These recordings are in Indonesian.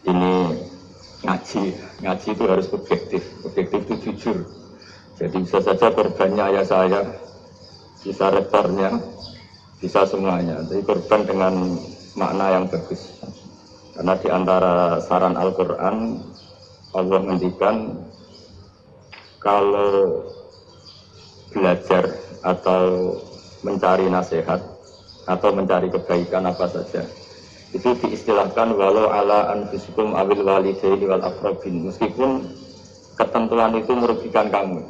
ini ngaji itu harus objektif itu jujur. Jadi bisa saja korbannya ayah saya, bisa rektornya, bisa semuanya. Jadi korban dengan makna yang bagus. Karena di antara saran Al-Quran, Allah menghentikan kalau belajar atau mencari nasihat atau mencari kebaikan apa saja, itu diistilahkan walau ala anfusikum awil walidaini wal aqrabin, meskipun ketentuan itu merugikan kamu.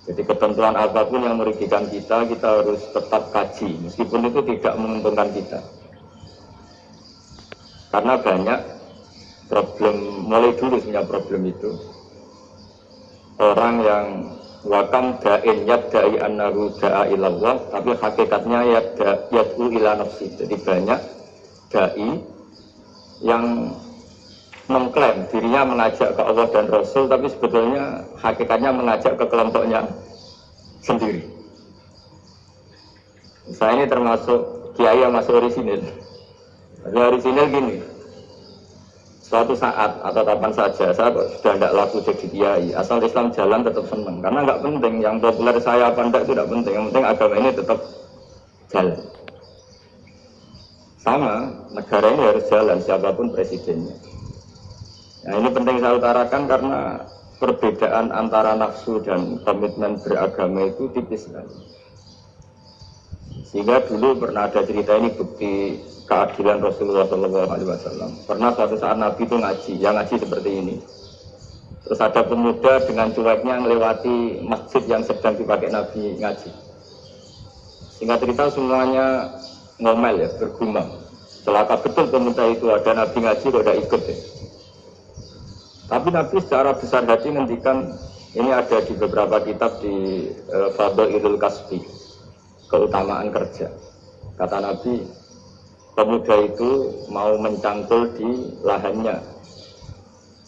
Jadi ketentuan apapun yang merugikan kita harus tetap kaji, meskipun itu tidak menguntungkan kita. Karena banyak problem, mulai dulu punya problem itu. Orang yang wakam da'in yadda'i annahu da'a ilallah, tapi hakikatnya yad'u ila nafsi. Jadi banyak da'i yang mengklaim dirinya mengajak ke Allah dan Rasul, tapi sebetulnya hakikatnya mengajak ke kelompoknya sendiri. Saya ini termasuk kiai yang masuk orisinil. Jadi orisinil gini, suatu saat atau kapan saja saya sudah tidak laku jadi kiai, asal Islam jalan tetap senang. Karena nggak penting yang populer saya apa enggak, itu tidak penting. Yang penting agama ini tetap jalan. Sama, negara ini harus jalan siapapun presidennya. Nah, ini penting saya utarakan karena perbedaan antara nafsu dan komitmen beragama itu tipis sekali. Sehingga dulu pernah ada cerita ini bukti keadilan Rasulullah SAW. Pernah suatu saat Nabi itu ngaji, yang ngaji seperti ini. Terus ada pemuda dengan cueknya melewati masjid yang sedang dipakai Nabi ngaji. Singkat cerita semuanya ngomel ya, bergumam. Celaka betul pemuda itu, ada Nabi ngaji kok udah ikut ya. Tapi Nabi secara besar hati ngendikan, ini ada di beberapa kitab di Fadhailul Kasbi, keutamaan kerja. Kata Nabi, pemuda itu mau mencangkul di lahannya.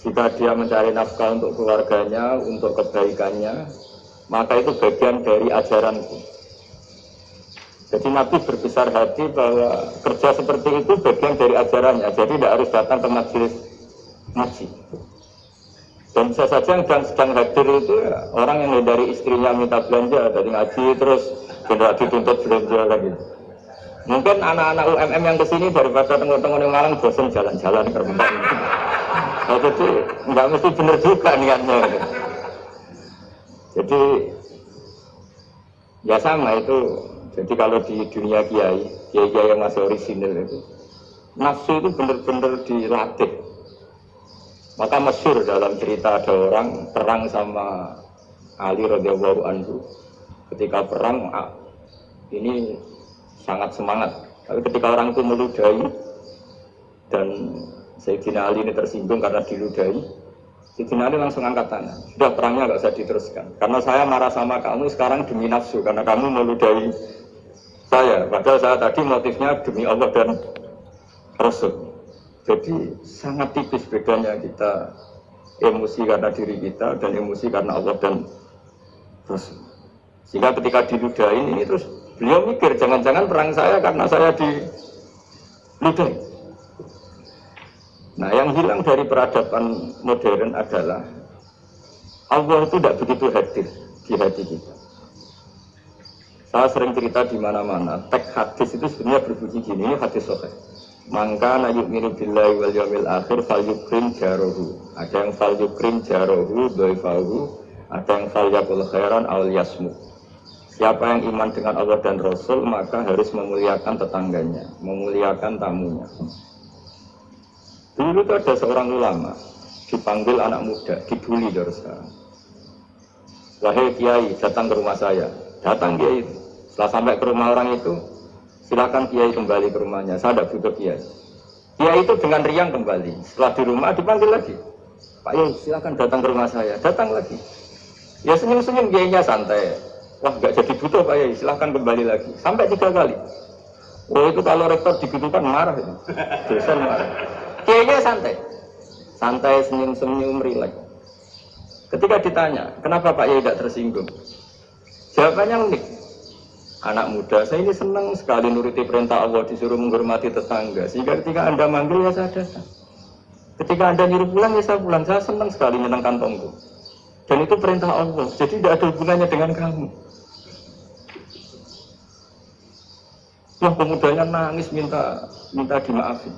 Jika dia mencari nafkah untuk keluarganya, untuk kebaikannya, maka itu bagian dari ajaranku. Jadi Nabi berbesar hati bahwa kerja seperti itu bagian dari ajarannya. Jadi tidak harus datang ke majelis ngaji. Dan bisa saja yang sedang hadir itu ya, orang yang dari istrinya minta belanja dari ngaji terus tidak dituntut belanja lagi. Mungkin anak-anak UMM yang kesini daripada tengok-tengok yang Malang bosan jalan-jalan ke rumah. Nah, jadi nggak mesti benar juga niatnya. Jadi ya sama itu. Jadi kalau di dunia kiai yang masih orisinil itu, nafsu itu benar-benar dilatih. Maka masyhur dalam cerita ada orang perang sama Ali radhiyallahu anhu. Ketika perang ini sangat semangat. Tapi ketika orang itu meludahi dan Sayyidina Ali ini tersinggung karena diludahi, Sayyidina Ali langsung angkat tangan. Sudah, perangnya nggak usah diteruskan. Karena saya marah sama kamu sekarang demi nafsu karena kamu meludahi saya. Padahal saya tadi motifnya demi Allah dan Rasul. Jadi sangat tipis bedanya kita emosi karena diri kita dan emosi karena Allah dan Rasul. Sehingga ketika diludahi ini terus beliau mikir jangan-jangan perang saya karena saya diludahi. Nah, yang hilang dari peradaban modern adalah Allah itu tidak begitu hadir di hati kita. Saya sering cerita di mana-mana, teks hadis itu sebenarnya berbunyi gini, ini hadis sahih. Mangka na yu'minu billahi wal yawmil akhir fal yukrim jarohu. Ada yang fal yukrim jarohu doifahu, ada yang fal yakul khairan al yasmu. Siapa yang iman dengan Allah dan Rasul maka harus memuliakan tetangganya, memuliakan tamunya. Dulu itu ada seorang ulama dipanggil anak muda, dibully dari sekarang. Wahai kiai, datang ke rumah saya. Datang kiai. Setelah sampai ke rumah orang itu, silakan kiai kembali ke rumahnya. Saya tidak butuh kiai. Kiai itu dengan riang kembali. Setelah di rumah dipanggil lagi. Pak Yai, silakan datang ke rumah saya. Datang lagi. Ya senyum-senyum kiainya santai. Wah, nggak jadi butuh Pak Yai. Silakan kembali lagi. Sampai 3 kali. Oh itu kalau rektor digitukan marah itu. Dosen marah. Kiainya santai. Santai, senyum-senyum, rileks. Ketika ditanya, kenapa Pak Yai tidak tersinggung? Jawabannya unik. Anak muda, saya ini senang sekali nuruti perintah Allah, disuruh menghormati tetangga. Sehingga ketika Anda manggil, ya saya datang. Ketika Anda nyuruh pulang, ya saya pulang. Saya senang sekali nyenang kantongku. Dan itu perintah Allah. Jadi tidak ada hubungannya dengan kamu. Wah, pemudanya nangis minta dimaafin.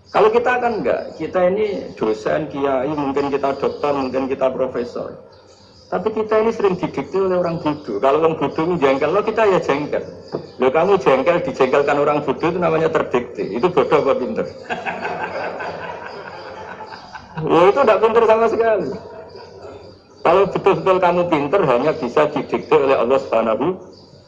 Kalau kita kan enggak, kita ini dosen, kiai, mungkin kita dokter, mungkin kita profesor. Tapi kita ini sering didikte oleh orang bodoh. Kalau orang bodoh ini jengkel, lo kita ya jengkel. Lo kamu jengkel, dijengkelkan orang bodoh itu namanya terdikte. Itu bodoh apa pinter? Ya itu tidak pinter sama sekali. Kalau betul-betul kamu pinter, hanya bisa didikte oleh Allah Subhanahu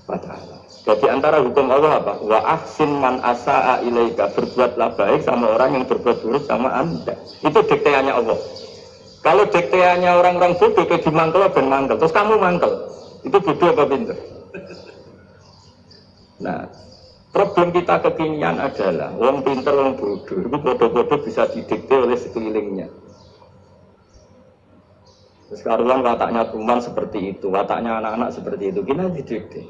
wa Ta'ala. Jadi antara hukum Allah apa? Wa ahsin man asa'a ilaika, berbuatlah baik sama orang yang berbuat buruk sama Anda. Itu dikteannya Allah. Kalau dikteannya orang-orang bodoh kayak dimangkel ben mangkel, terus kamu mangkel. Itu bodoh apa pinter? Nah, problem kita kekinian adalah orang pinter, orang bodoh, itu bodoh-bodoh bisa didikte oleh sekelilingnya. Sekarang wataknya kuman seperti itu, wataknya anak-anak seperti itu, kita didikte.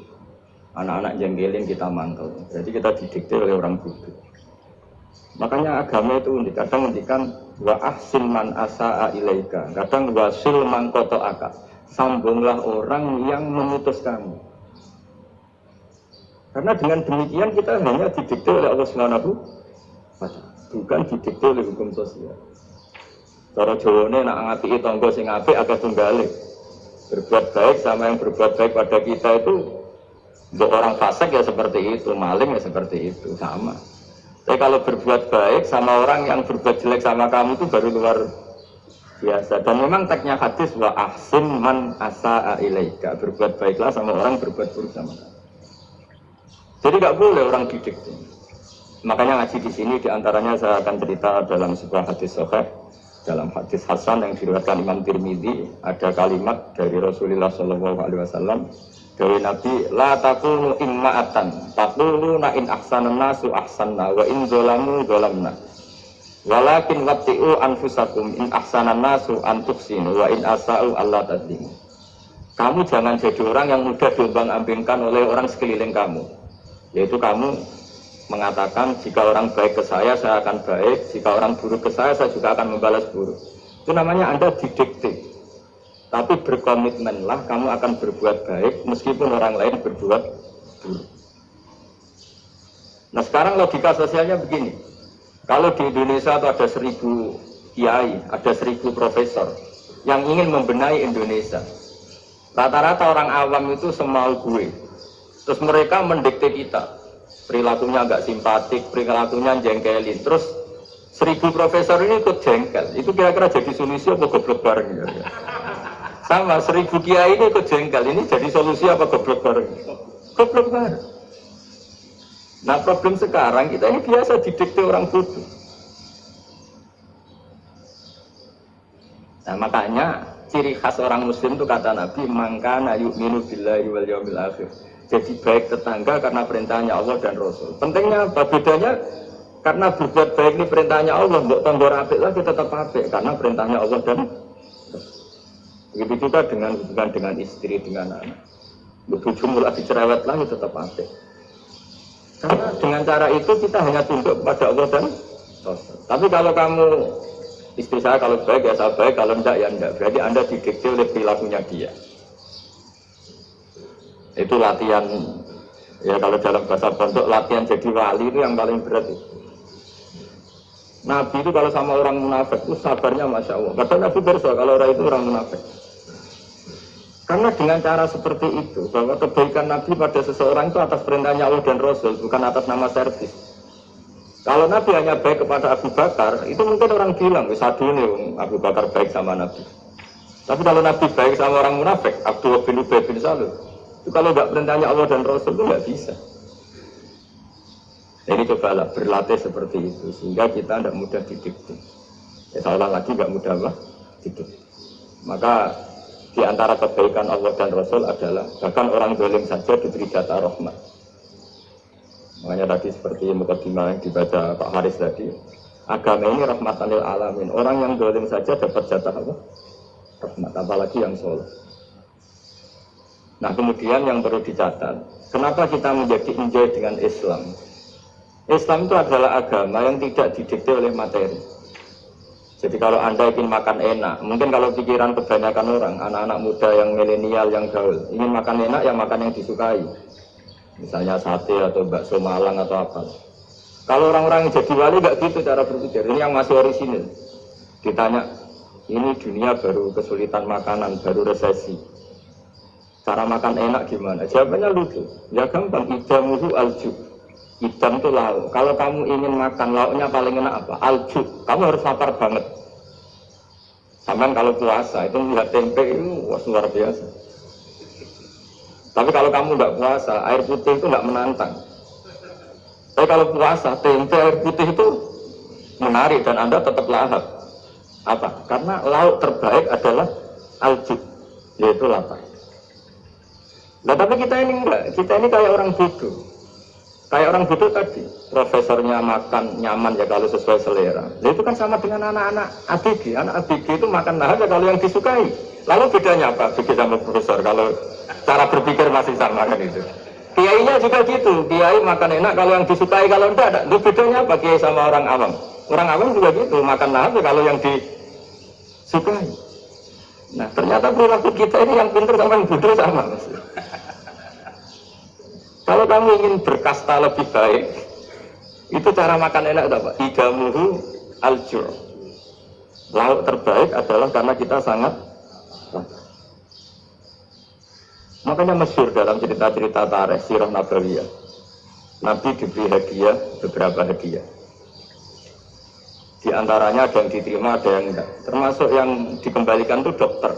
Anak-anak jengkelin kita mangkel, jadi kita didikte oleh orang bodoh. Makanya agama itu unik, kadang ngendikan wa ahsin man asa'a ilaika, kadang wasil man qata'aka, sambunglah orang yang memutus kamu. Karena dengan demikian kita hanya didikte oleh Allah Subhanahu wa Ta'ala, bukan didikte oleh hukum sosial. Cara Jawane nak ngapiki tangga sing apik akeh tunggale. Berbuat baik sama yang berbuat baik pada kita itu, untuk orang fasik ya seperti itu, maling ya seperti itu, sama. Tapi kalau berbuat baik sama orang yang berbuat jelek sama kamu itu baru luar biasa. Dan memang teksnya hadis wa ahsin man asa'a ilaika, berbuat baiklah sama orang berbuat buruk sama kamu. Jadi nggak boleh orang didik. Makanya ngaji di sini diantaranya saya akan cerita dalam sebuah hadis sahih, dalam hadis Hasan yang diriwayatkan Imam Tirmidzi, ada kalimat dari Rasulullah SAW. Dari Nabi, la takunu imma'atan, takunu na in ahsanan nasu ahsanna, wa in zolamu zolamna. Walakin watti'u anfusakum in ahsanan nasu antuksinu, wa in asa'u Allah tadlimu. Kamu jangan jadi orang yang mudah diombang-ambingkan oleh orang sekeliling kamu. Yaitu kamu mengatakan, jika orang baik ke saya akan baik, jika orang buruk ke saya juga akan membalas buruk. Itu namanya Anda didikte. Tapi berkomitmenlah kamu akan berbuat baik meskipun orang lain berbuat buruk. Nah sekarang logika sosialnya begini. Kalau di Indonesia itu ada 1000 kiai, ada 1000 profesor yang ingin membenahi Indonesia. Rata-rata orang awam itu semau gue. Terus mereka mendikte kita. Perilakunya agak simpatik, perilakunya jengkelin. Terus 1000 profesor ini ikut jengkel. Itu kira-kira jadi solusi apa goblok bareng ya? Sama 1000 kiai ini ikut jengkel, ini jadi solusi apa goblok bareng? Goblok bareng. Nah problem sekarang kita ini biasa didikte orang bodoh. Nah makanya ciri khas orang muslim itu kata Nabi, mangkana yu'minu billahi wal yaumil akhir. Jadi baik tetangga karena perintahnya Allah dan Rasul. Pentingnya apa? Bedanya karena berbuat baik ini perintahnya Allah, mbok tambah apik lagi tetap apik karena perintahnya Allah dan begitu juga dengan hubungan dengan istri, dengan anak. Begitu mulai dicerewet lagi tetap apik. Karena dengan cara itu kita hanya tunduk kepada Allah dan Rasul. Tapi kalau kamu, istri saya kalau baik ya saya baik, kalau enggak ya enggak. Berarti Anda didikte oleh perilakunya dia. Itu latihan, ya kalau dalam bahasa pondok, latihan jadi wali itu yang paling berat itu. Nabi itu kalau sama orang munafik itu sabarnya Masya Allah. Kadang Nabi berdoa kalau orang itu orang munafik. Karena dengan cara seperti itu, bahwa kebaikan Nabi pada seseorang itu atas perintahnya Allah dan Rasul, bukan atas nama servis. Kalau Nabi hanya baik kepada Abu Bakar, itu mungkin orang bilang, sadu nih Abu Bakar baik sama Nabi. Tapi kalau Nabi baik sama orang munafik, Abdullah bin Ubay bin Salul, itu kalau nggak perintahnya Allah dan Rasul itu nggak bisa. Jadi cobalah berlatih seperti itu, sehingga kita tidak mudah didikte. Ya seolah lagi nggak mudah lah didikte. Maka di antara kebaikan Allah dan Rasul adalah bahkan orang zalim saja diberi jatah rahmat. Makanya tadi seperti mukadimah yang dibaca Pak Haris tadi, agama ini rahmatan lil alamin. Orang yang zalim saja dapat jatah apa? Rahmat, apalagi yang soleh. Nah kemudian yang perlu dicatat, kenapa kita menjadi enjoy dengan Islam? Islam itu adalah agama yang tidak didikte oleh materi. Jadi kalau Anda ingin makan enak, mungkin kalau pikiran kebanyakan orang, anak-anak muda yang milenial, yang gaul, ingin makan enak, yang makan yang disukai. Misalnya sate atau bakso Malang atau apa. Kalau orang-orang yang jadi wali nggak gitu cara berpikir. Ini yang masih orisinil. Ditanya, ini dunia baru kesulitan makanan, baru resesi. Cara makan enak gimana? Jawabannya lucu. Ya gampang, idamuhu alju. Idam itu lauk. Kalau kamu ingin makan lauknya paling enak apa? Alju. Kamu harus lapar banget. Sampai kalau puasa itu melihat tempe itu wah, luar biasa. Tapi kalau kamu nggak puasa, air putih itu nggak menantang. Tapi kalau puasa, tempe air putih itu menarik dan Anda tetap lahap. Apa? Karena lauk terbaik adalah alju, yaitu lapar. Nah tapi kita ini enggak, kita ini kayak orang bodoh. Kayak orang bodoh tadi, profesornya makan nyaman ya kalau sesuai selera. Nah, itu kan sama dengan anak-anak ABG. Anak ABG itu makan lahap ya kalau yang disukai. Lalu bedanya apa? ABG sama profesor kalau cara berpikir masih sama kan itu. Kiainya juga gitu, kiai makan enak kalau yang disukai, kalau enggak ada. Itu bedanya apa kiai sama orang awam? Orang awam juga gitu, makan lahap ya kalau yang disukai. Nah ternyata perilaku kita ini yang pintar sama yang bodoh sama. Kalau kamu ingin berkasta lebih baik, itu cara makan enak apa? Idamuhu aljur. Lauk terbaik adalah karena kita sangat lapar. Makanya masyhur dalam cerita-cerita tarikh sirah nabawiyah. Nabi diberi hadiah, beberapa hadiah. Di antaranya ada yang diterima, ada yang enggak. Termasuk yang dikembalikan itu dokter.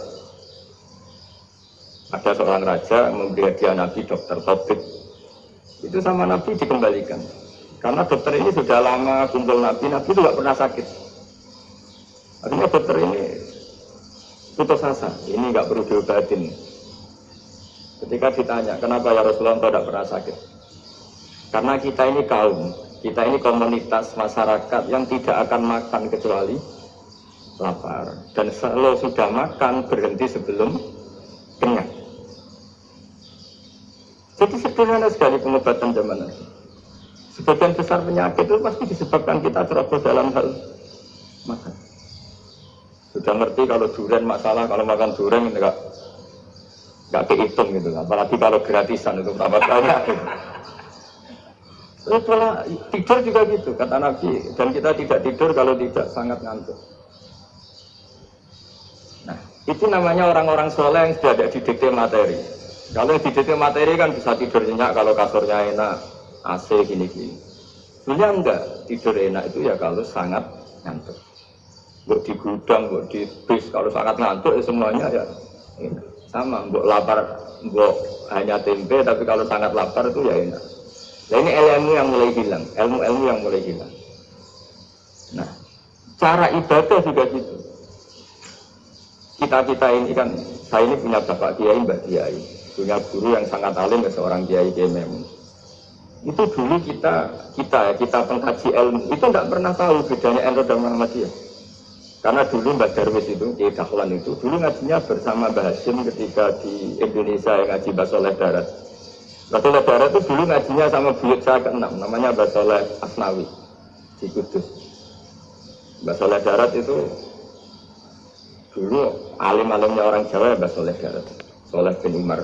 Ada seorang raja memberi hadiah Nabi dokter Tobit. Itu sama Nabi dikembalikan. Karena dokter ini sudah lama kumpul Nabi itu nggak pernah sakit. Artinya dokter ini putus asa, ini nggak perlu diobatin. Ketika ditanya, kenapa ya Rasulullah engkau tidak pernah sakit? Karena kita ini kaum, kita ini komunitas masyarakat yang tidak akan makan kecuali lapar. Dan kalau sudah makan, berhenti sebelum kenyang. Jadi sederhana sekali pengobatan zaman itu. Sebagian besar penyakit itu pasti disebabkan kita ceroboh dalam hal makan. Sudah ngerti kalau durian masalah, kalau makan durian enggak kehitung gitu. Apalagi kalau gratisan itu berapa banyak. Terus pola tidur juga gitu, kata Nabi. Dan kita tidak tidur kalau tidak sangat ngantuk. Nah, itu namanya orang-orang soleh yang sudah ada didikte materi. Kalau didikte materi kan bisa tidur nyenyak kalau kasurnya enak, AC gini-gini. Sebenarnya enggak, tidur enak itu ya kalau sangat ngantuk. Buat di gudang, buat di bis, kalau sangat ngantuk ya semuanya ya enak. Sama, buat lapar, buat hanya tempe, tapi kalau sangat lapar itu ya enak. Nah ini ilmu yang mulai hilang, ilmu-ilmu yang mulai hilang. Nah, cara ibadah juga gitu. Kita ini kan, saya ini punya bapak kiai, mbak kiai, punya guru yang sangat alim, seorang kiai Memon. Itu dulu kita pengkaji ilmu, itu tidak pernah tahu bedanya NU dan Muhammadiyah. Karena dulu Mbak Darwis itu, Kiai Dahlan itu, dulu ngajinya bersama Mbak Hashim ketika di Indonesia yang ngaji Mbak Soleh Darat. Mbak Soleh Darat itu dulu ngajinya sama buyut saya ke-6, namanya Mbak Soleh Asnawi di Kudus. Mbak Soleh Darat itu dulu alim-alimnya orang Jawa ya Mbak Soleh Darat, Soleh bin Umar.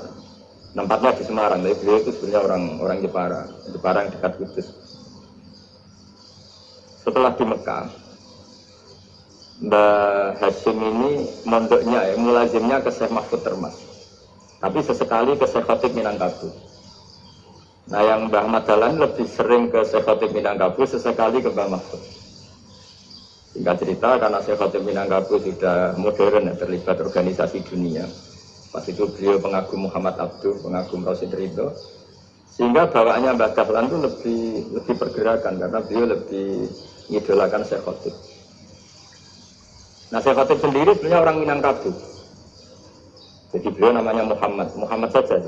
Tempatnya di Semarang, tapi beliau itu sebenarnya orang Jepara yang dekat Kudus. Setelah di Mekah, Mbah Hashim ini mondoknya ya, mulazimnya ke Syekh Mahfud Termas. Tapi sesekali ke Syekh Khatib Minangkabau. Nah yang Mbah Ahmad Dahlan lebih sering ke Syekh Khatib Minangkabau, sesekali ke Mbah Mahfud. Singkat cerita, karena Syekh Khatib Minangkabau sudah modern ya, terlibat organisasi dunia. Pas itu beliau pengagum Muhammad Abduh, pengagum Rasid Ridho. Sehingga bawaannya Mbah Dahlan itu lebih pergerakan, karena beliau lebih mengidolakan Syekh Khatib. Nah, Syekh Khatib sendiri sebenarnya orang Minangkabau. Jadi beliau namanya Muhammad saja.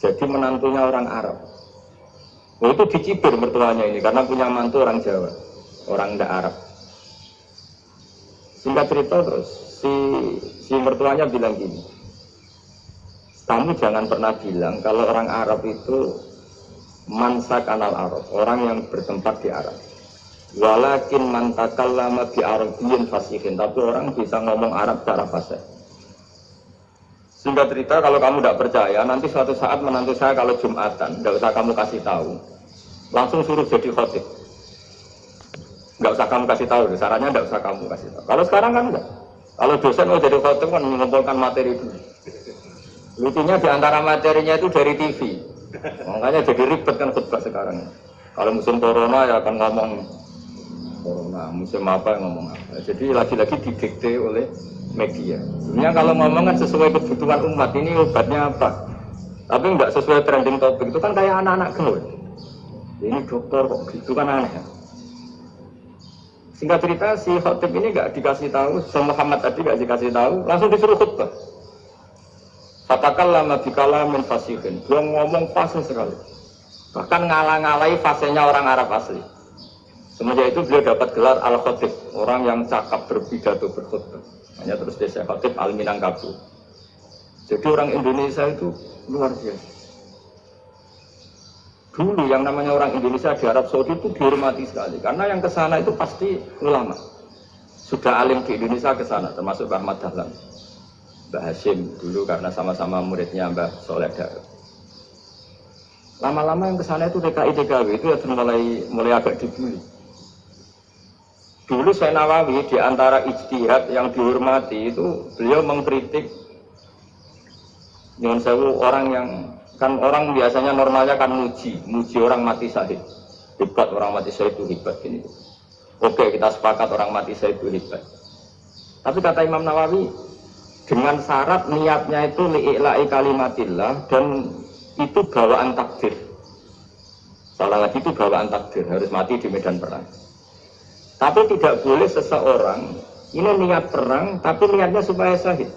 Jadi menantunya orang Arab. Oh, itu dicibir mertuanya ini karena punya mantu orang Jawa, orang tidak Arab. Singkat cerita terus si mertuanya bilang gini, kamu jangan pernah bilang kalau orang Arab itu mansa kanal Arab, orang yang bertempat di Arab. Walakin man takallama bi arabiyyin fasihin, tapi orang bisa ngomong Arab secara fasih. Singkat cerita, kalau kamu tidak percaya, nanti suatu saat menantu saya kalau Jumatan, tidak usah kamu kasih tahu, langsung suruh jadi khotib. Nggak usah kamu kasih tahu, sarannya nggak usah kamu kasih tahu. Kalau sekarang kan enggak. Kalau dosen mau jadi khotib kan mengumpulkan materi dulu. Lucunya di antara materinya itu dari TV. Makanya jadi ribet kan khutbah sekarang. Kalau musim corona ya akan ngomong corona, musim apa yang ngomong apa. Jadi lagi-lagi didikte oleh media. Sebenarnya kalau ngomong kan sesuai kebutuhan umat, ini obatnya apa. Tapi nggak sesuai trending topik, itu kan kayak anak-anak gaul. Ini dokter kok gitu kan aneh. Singkat cerita si khotib ini nggak dikasih tahu, sama Muhammad tadi nggak dikasih tahu, langsung disuruh khutbah. Fatakallama bikalamin fasihin, dia ngomong fasih sekali. Bahkan ngalah-ngalahi fasihnya orang Arab asli. Semenjak itu beliau dapat gelar Al-Khotib, orang yang cakap berpidato berkhutbah. Hanya terus desa Khotib Al-Minangkabau. Jadi orang Indonesia itu luar biasa. Dulu yang namanya orang Indonesia di Arab Saudi itu dihormati sekali, karena yang kesana itu pasti ulama. Sudah alim di Indonesia kesana, termasuk Mbah Ahmad Dahlan, Mbah Hashim dulu karena sama-sama muridnya Mbah Soleh Darul. Lama-lama yang kesana itu TKI-TKW itu ya mulai agak dibully. Dulu Syekh Nawawi di antara ijtihad yang dihormati itu beliau mengkritik nyuwun sewu orang yang kan orang biasanya normalnya kan muji orang mati syahid. Hebat orang mati syahid itu hebat ini. Oke, kita sepakat orang mati syahid itu hebat. Tapi kata Imam Nawawi dengan syarat niatnya itu li'ila'i kalimatillah dan itu bawaan takdir. Salah lagi itu bawaan takdir, harus mati di medan perang. Tapi tidak boleh seseorang ini niat perang, tapi niatnya supaya syahid.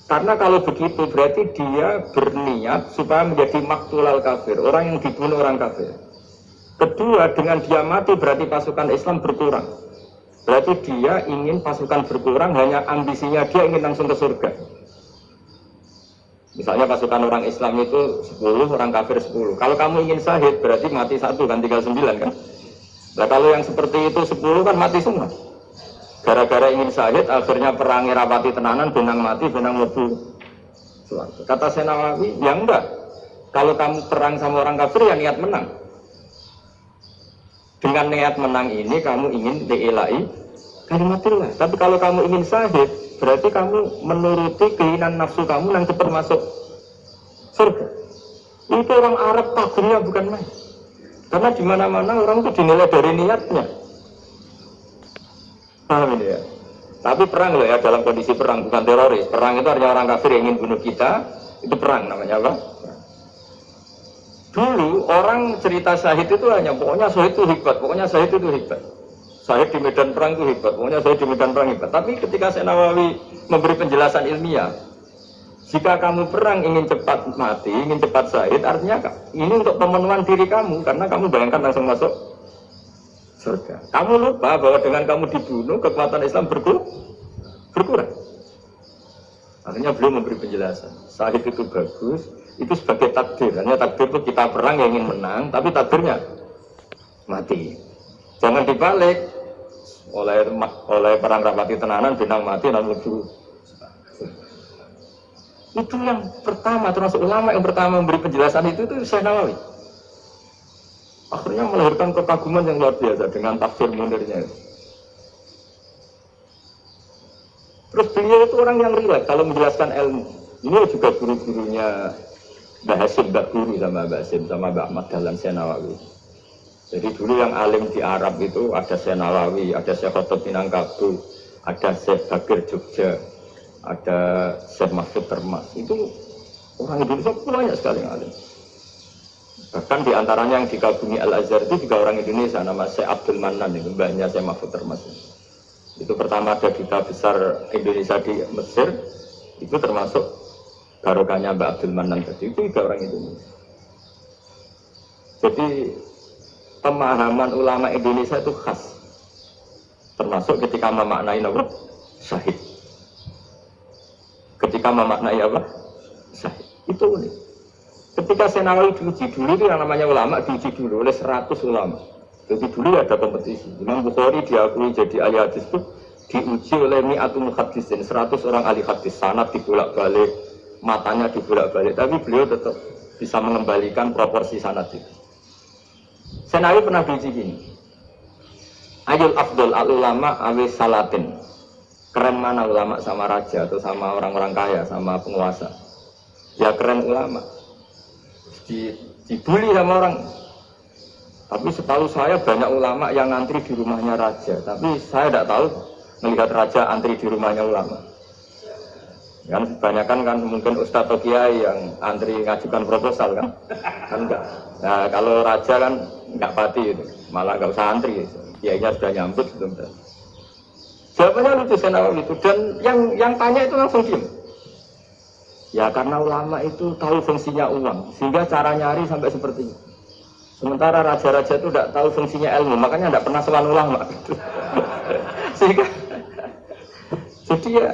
Karena kalau begitu berarti dia berniat supaya menjadi maktulal kafir, orang yang dibunuh orang kafir. Kedua, dengan dia mati berarti pasukan Islam berkurang. Berarti dia ingin pasukan berkurang, hanya ambisinya dia ingin langsung ke surga. Misalnya pasukan orang Islam itu 10, orang kafir 10. Kalau kamu ingin syahid berarti mati 1 kan, tinggal 9 kan. Nah kalau yang seperti itu 10 kan mati semua. Gara-gara ingin syahid akhirnya perangi rapati tenanan, benang mati, benang lebu. Kata Syekh Nawawi, ya enggak. Kalau kamu perang sama orang kafir ya niat menang. Dengan niat menang ini kamu ingin diilai kalimatillah. Tapi kalau kamu ingin syahid berarti kamu menuruti keinginan nafsu kamu yang cepat masuk surga. Itu orang Arab kagumnya bukan main. Karena di mana-mana orang itu dinilai dari niatnya. Paham ini ya? Tapi perang loh ya, dalam kondisi perang, bukan teroris. Perang itu artinya orang kafir yang ingin bunuh kita, itu perang namanya apa? Dulu orang cerita syahid itu hanya pokoknya syahid itu hebat, pokoknya syahid itu hebat. Syahid di medan perang itu hebat, pokoknya syahid di medan perang hebat. Tapi ketika Syekh Nawawi memberi penjelasan ilmiah, jika kamu perang ingin cepat mati, ingin cepat syahid, artinya ini untuk pemenuhan diri kamu, karena kamu bayangkan langsung masuk surga. Kamu lupa bahwa dengan kamu dibunuh, kekuatan Islam berkurang. Akhirnya beliau memberi penjelasan, syahid itu bagus, itu sebagai takdir. Hanya takdir itu kita perang yang ingin menang, tapi takdirnya mati. Jangan dibalik, oleh perang rapati tenanan, benang mati, lalu itu yang pertama, termasuk ulama yang pertama memberi penjelasan itu Syekh Nawawi. Akhirnya melahirkan kekaguman yang luar biasa dengan tafsir munirnya. Terus beliau itu orang yang rileks kalau menjelaskan ilmu. Ini juga guru-gurunya Mbah Hashim, Mbah Guru sama Mbah Hashim, sama Mbah Ahmad Dahlan Syekh Nawawi. Jadi dulu yang alim di Arab itu ada Syekh Nawawi, ada Syekh Khotib Minangkabau, ada Syekh Bakir Jogja, ada Syekh Mahfud Termas. Itu orang Indonesia banyak sekali yang alim. Bahkan diantaranya yang dikagumi Al-Azhar itu juga orang Indonesia, nama Syekh Abdul Manan, itu mbahnya Syekh Mahfud Termas. Itu pertama ada duta besar Indonesia di Mesir, itu termasuk barokahnya Mbak Abdul Manan tadi, itu juga orang Indonesia. Jadi pemahaman ulama Indonesia itu khas, termasuk ketika memaknai apa? Syahid. Ketika memaknai apa? Syahid. Itu unik. Ketika Syekh Nawawi diuji dulu, itu yang namanya ulama diuji dulu oleh 100 ulama. Jadi dulu ada kompetisi. Imam Bukhari diakui jadi ahli hadis itu diuji oleh mi'atul muhaddisin, 100 orang ahli hadis, sanad dibolak-balik, matanya dibolak-balik, tapi beliau tetap bisa mengembalikan proporsi sanad itu. Senawi pernah diuji gini. Ayul afdol al ulama awis salatin. Keren mana ulama sama raja atau sama orang-orang kaya, sama penguasa? Ya keren ulama. Dibully sama orang. Tapi setahu saya banyak ulama yang antri di rumahnya raja. Tapi saya tidak tahu melihat raja antri di rumahnya ulama. Kan kebanyakan kan mungkin ustadz atau kiai yang antri ngajukan proposal kan enggak. Nah kalau raja kan enggak pati itu, malah enggak usah antri. Kiainya sudah nyambut gitu. Jawabannya lucu Senawi itu, dan yang tanya itu langsung diam. Ya karena ulama itu tahu fungsinya uang, sehingga cara nyari sampai seperti itu. Sementara raja-raja itu tidak tahu fungsinya ilmu, makanya tidak pernah sowan ulama. Sehingga jadi ya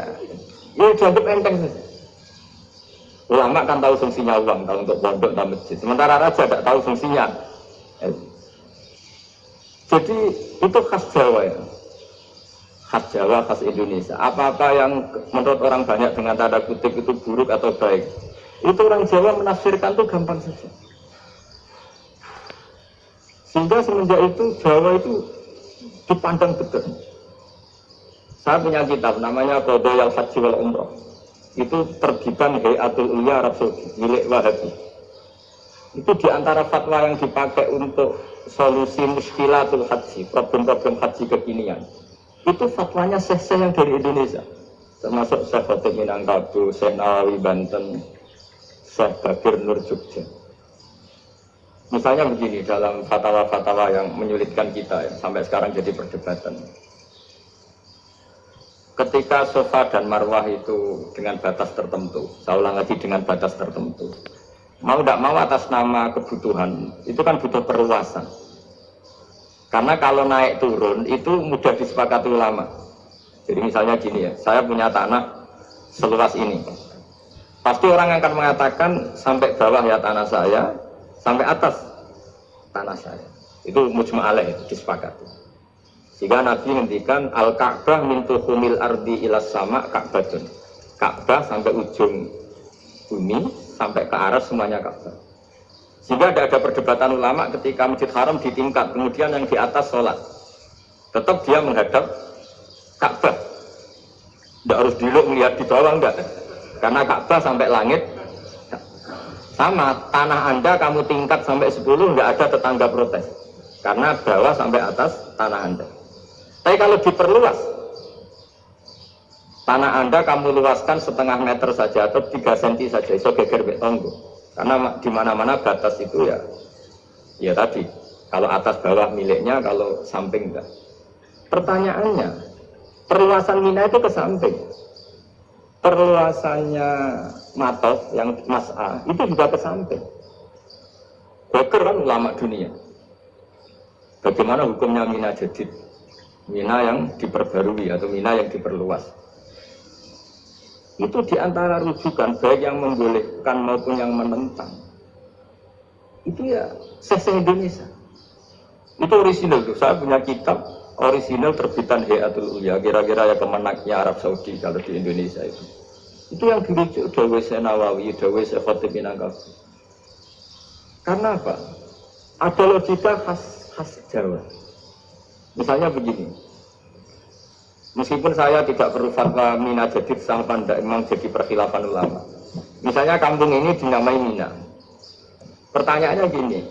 dianggap enteng saja. Ulama kan tahu fungsinya uang, tahu untuk pondok dan masjid. Sementara raja tidak tahu fungsinya ilmu. Jadi itu khas Jawa ya. Khas Jawa, khas Indonesia. Apa-apa yang menurut orang banyak dengan tanda kutip itu buruk atau baik, itu orang Jawa menafsirkan itu gampang saja. Sehingga semenjak itu Jawa itu dipandang betul. Saya punya kitab namanya Qadayal Haji wal Umrah. Itu terbitan Hayatul Ulya Arab Saudi, milik Wahabi. Itu diantara fatwa yang dipakai untuk solusi muskilatul haji, problem-problem haji kekinian. Itu fatwanya syekh yang dari Indonesia. Termasuk Syekh Khatib Minangkabau, Syekh Nawawi Banten, Syekh Bakir Nur Jogja. Misalnya begini, dalam fatwa-fatwa yang menyulitkan kita, ya, sampai sekarang jadi perdebatan. Ketika Safa dan Marwah itu dengan batas tertentu, saya ulang lagi dengan batas tertentu, mau tidak mau atas nama kebutuhan, itu kan butuh perluasan. Karena kalau naik turun, itu mudah disepakati ulama. Jadi misalnya gini ya, saya punya tanah seluas ini. Pasti orang akan mengatakan sampai bawah ya tanah saya, sampai atas tanah saya. Itu mujma' alaih, disepakati. Sehingga Nabi ngendikan al-Ka'bah min tuhumil ardi ilas sama Ka'batun. Ka'bah sampai ujung bumi, sampai ke aras semuanya Ka'bah. Sehingga tidak ada perdebatan ulama ketika Masjid Haram di tingkat, kemudian yang di atas sholat. Tetap dia menghadap Ka'bah. Tidak harus diluk melihat di bawah, enggak. Karena Ka'bah sampai langit. Sama, tanah Anda kamu tingkat sampai 10, enggak ada tetangga protes. Karena bawah sampai atas tanah Anda. Tapi kalau diperluas, tanah Anda kamu luaskan setengah meter saja atau 3 cm saja, itu geger betonggo. Karena di mana-mana batas itu ya tadi, kalau atas bawah miliknya, kalau samping enggak. Pertanyaannya, perluasan Mina itu ke samping. Perluasannya Matos yang Mas'ah itu juga ke samping. Bakar kan ulama dunia. Bagaimana hukumnya Mina Jadid? Mina yang diperbarui atau Mina yang diperluas. Itu diantara rujukan baik yang membolehkan maupun yang menentang. Itu ya sese Indonesia. Itu orisinal tuh. Saya punya kitab orisinal terbitan Hayatul Ulya, kira-kira ya kemenangnya Arab Saudi kalau di Indonesia itu. Itu yang dirujuk Dawe Syekh Nawawi, Dawe Syekh Khatib Minangkabau. Karena apa? Ada logika khas Jawa. Misalnya begini, meskipun saya tidak perlu fatwa Mina Jadid sampai tidak memang jadi perkhilafan ulama. Misalnya kampung ini dinamai Mina. Pertanyaannya gini,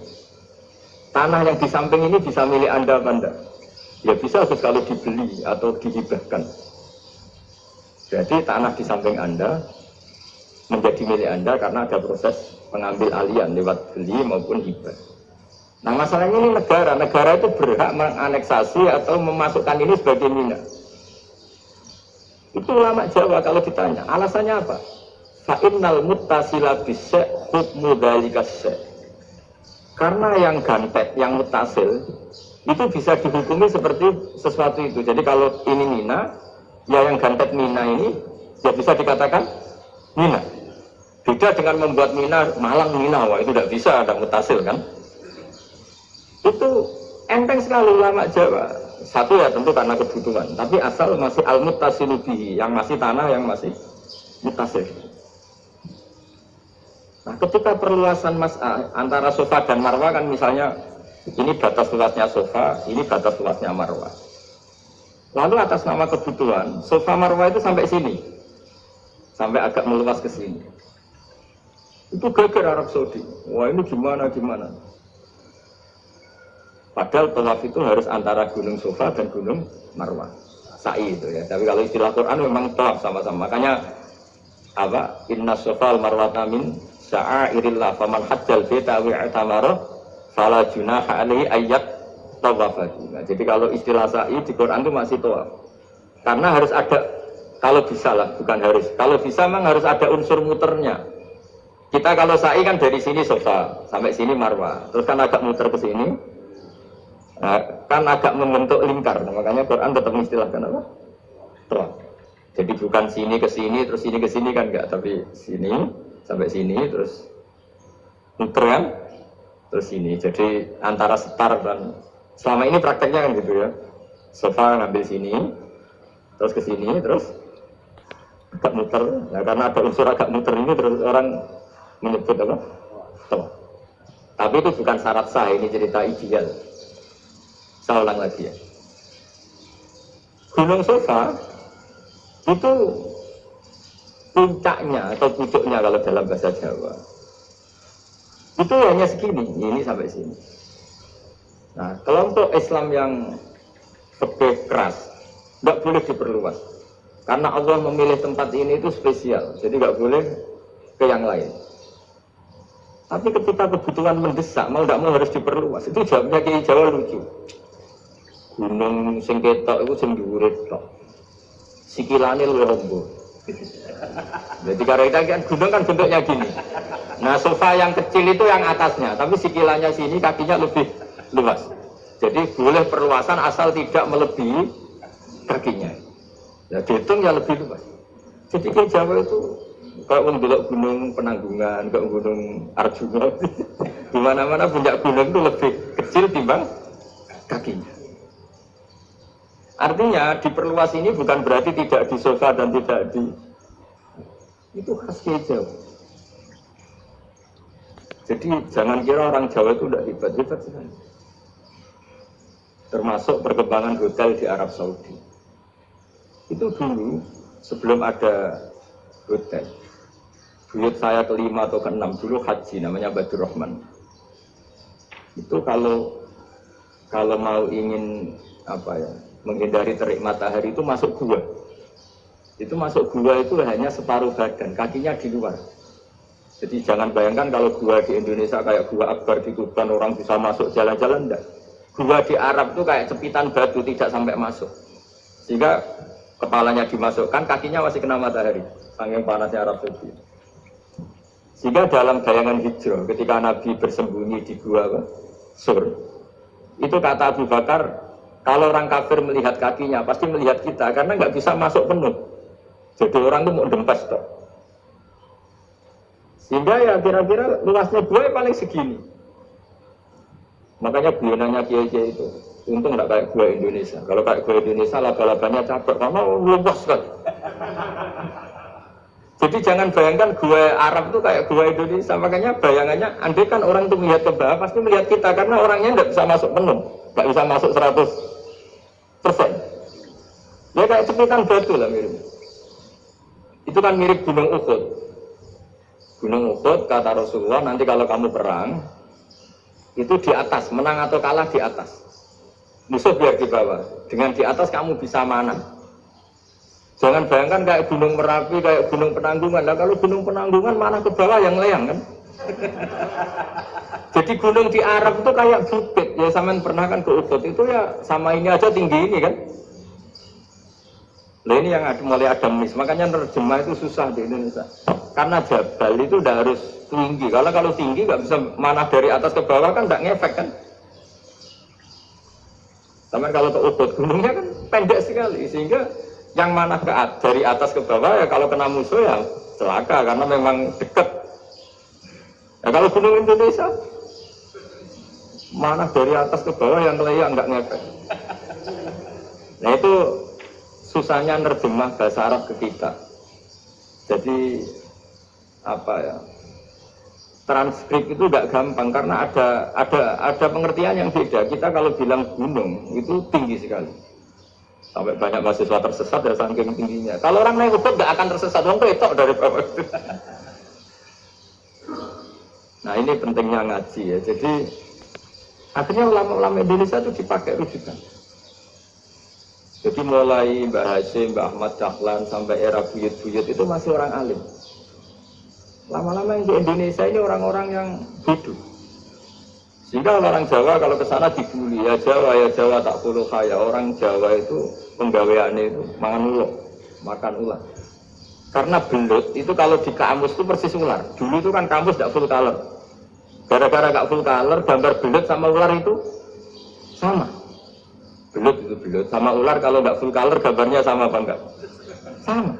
tanah yang di samping ini bisa milik Anda apa enggak? Ya bisa kalau dibeli atau dihibahkan. Jadi tanah di samping Anda menjadi milik Anda karena ada proses pengambil alian lewat beli maupun hibah. Nah masalahnya ini negara itu berhak menganeksasi atau memasukkan ini sebagai Mina. Itu ulama Jawa kalau ditanya, alasannya apa? Fa'innal muttasila bisyek hukmu dzalika syek. Karena yang gantet, yang mutasil itu bisa dihukumi seperti sesuatu itu. Jadi kalau ini Mina, ya yang gantet Mina ini ya bisa dikatakan Mina. Beda dengan membuat Mina Malang Mina, wah itu tidak bisa, ada mutasil kan? Itu enteng sekali ulama Jawa. Satu ya tentu karena kebutuhan, tapi asal masih al-muttasilu bihi, yang masih tanah yang masih muttasil. Nah, ketika perluasan antara sofa dan marwah kan misalnya ini batas luasnya sofa, ini batas luasnya marwah. Lalu atas nama kebutuhan, sofa marwah itu sampai sini, sampai agak meluas ke sini. Itu geger Arab Saudi. Wah ini gimana? Padahal tawaf itu harus antara gunung sofa dan gunung marwah. Sa'i itu ya. Tapi kalau istilah Quran memang tawaf sama-sama. Makanya apa? Inna sofa al-marwata min sya'airillah faman hajjal bita wi'atamara fala junaha alaihi ayyat tawafati. Nah, jadi kalau istilah sa'i di Quran itu masih tawaf. Karena harus ada, kalau bisa lah, bukan harus. Kalau bisa memang harus ada unsur muternya. Kita kalau sa'i kan dari sini sofa sampai sini marwah, terus kan agak muter ke sini, nah, kan agak membentuk lingkar. Nah, makanya Quran tetap mengistilahkan apa? Tawaf. Jadi bukan sini ke sini, terus sini ke sini kan enggak, tapi sini sampai sini, terus muter kan, terus sini. Jadi antara setar dan selama ini prakteknya kan gitu ya. Sofa ngambil sini, terus ke sini, terus agak muter. Nah, karena ada unsur agak muter ini, terus orang menyebut apa? Tawaf. Tapi itu bukan syarat sah, ini cerita ideal. Saya ulang lagi ya. Gunung Sofa itu puncaknya atau pucuknya kalau dalam bahasa Jawa itu hanya segini, ini sampai sini. Nah, kelompok Islam yang lebih keras tidak boleh diperluas karena Allah memilih tempat ini itu spesial, jadi nggak boleh ke yang lain. Tapi ketika kebutuhan mendesak, mau tidak mau harus diperluas. Itu jawabnya Kiai Jawa lucu. Gunung sing ketok itu sing dhuwure tok. Sikilane luwih rombo. Jadi kalau kita kan gunung kan bentuknya gini. Nah, sofa yang kecil itu yang atasnya, tapi sikilannya sini kakinya lebih luas. Jadi boleh perluasan asal tidak melebihi kakinya. Ya dihitung ya lebih luas. Jadi Kiai Jawa itu kalau mendelok gunung Penanggungan, ke gunung Arjuna, di mana-mana puncak gunung itu lebih kecil timbang kakinya. Artinya diperluas ini bukan berarti tidak di sofa dan tidak di itu khas Kiai Jawa. Jadi jangan kira orang Jawa itu tidak hebat sekali. Termasuk perkembangan hotel di Arab Saudi. Itu dulu sebelum ada hotel. Buyut saya kelima atau keenam dulu haji, namanya Badur Rahman. Itu kalau mau ingin apa ya, menghindari terik matahari itu masuk gua. Itu masuk gua itu hanya separuh badan, kakinya di luar. Jadi jangan bayangkan kalau gua di Indonesia kayak gua Akbar di Tuban orang bisa masuk jalan-jalan, enggak. Gua di Arab itu kayak cepitan batu, tidak sampai masuk. Sehingga kepalanya dimasukkan, kakinya masih kena matahari, saking panasnya Arab Saudi. Sehingga dalam bayangan hijrah ketika Nabi bersembunyi di gua Sur, itu kata Abu Bakar, kalau orang kafir melihat kakinya pasti melihat kita karena nggak bisa masuk penuh. Jadi orang itu mau dempes toh. Sehingga ya kira-kira luasnya gua paling segini. Makanya guyonannya Kiai itu untung nggak kayak gua Indonesia. Kalau kayak gua Indonesia laba-labanya capek karena luas kan. Jadi jangan bayangkan gua Arab itu kayak gua Indonesia. Makanya bayangannya, andai kan orang itu melihat ke bawah pasti melihat kita karena orangnya nggak bisa masuk penuh, nggak bisa masuk 100%. Ya kayak cepitan batu lah mirip. Itu kan mirip Gunung Uhud. Gunung Uhud kata Rasulullah, nanti kalau kamu perang itu di atas, menang atau kalah di atas. Musuh biar di bawah. Dengan di atas kamu bisa mana? Jangan bayangkan kayak Gunung Merapi, kayak Gunung Penanggungan. Nah, kalau Gunung Penanggungan mana ke bawah yang layang kan? Jadi gunung di Arab itu kayak bukit. Ya sampean pernah kan ke Uhud itu ya sama ini aja tinggi ini kan? Nah ini yang mulai ada mis. Makanya terjemah itu susah di Indonesia. Karena jabal itu udah harus tinggi. Kalau tinggi nggak bisa mana dari atas ke bawah kan nggak ngefek kan? Sama kalau ke Uhud gunungnya kan pendek sekali sehingga yang mana dari atas ke bawah ya kalau kena musuh ya celaka karena memang dekat. Ya kalau gunung Indonesia Mana dari atas ke bawah yang ngeleyak nggak ngefek. Nah itu susahnya nerjemah bahasa Arab ke kita. Jadi apa ya? Transkrip itu nggak gampang karena ada pengertian yang beda. Kita kalau bilang gunung itu tinggi sekali. Sampai banyak mahasiswa tersesat dari saking tingginya. Kalau orang naik ubud nggak akan tersesat, wong ketok dari bawah. Nah ini pentingnya ngaji ya. Jadi akhirnya ulama-ulama Indonesia itu dipakai rujukan. Jadi mulai Mbah Hasyim, Mbah Ahmad Dahlan sampai era buyut-buyut itu masih orang alim. Lama-lama yang di Indonesia ini orang-orang yang bodoh. Sehingga orang Jawa kalau ke sana dibully, ya Jawa tak puluh kaya. Orang Jawa itu penggaweannya itu makan ular. Karena belut itu kalau di kamus itu persis ular. Dulu itu kan kamus tidak full color. Gara-gara gak full color, gambar belut sama ular itu sama. Belut itu belut sama ular kalau nggak full color gambarnya sama apa enggak? Sama.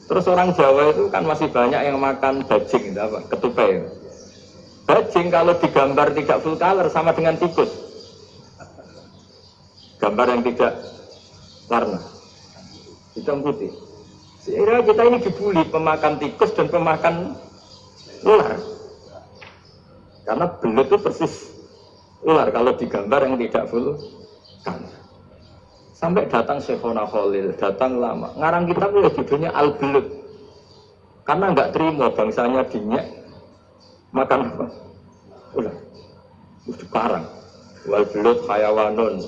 Terus orang Jawa itu kan masih banyak yang makan bajing, itu apa? Ketupai. Bajing kalau digambar tidak full color sama dengan tikus. Gambar yang tidak warna, hitam putih. Sehingga kita ini dibully pemakan tikus dan pemakan ular. Karena belut itu persis ular kalau digambar yang tidak full color. Sampai datang Syekhona Khalil, datang lama. Ngarang kitab itu judulnya Al-Belut. Karena nggak terima bangsanya dinyek makan apa? Ular. Itu parang. Wal belut hayawanun,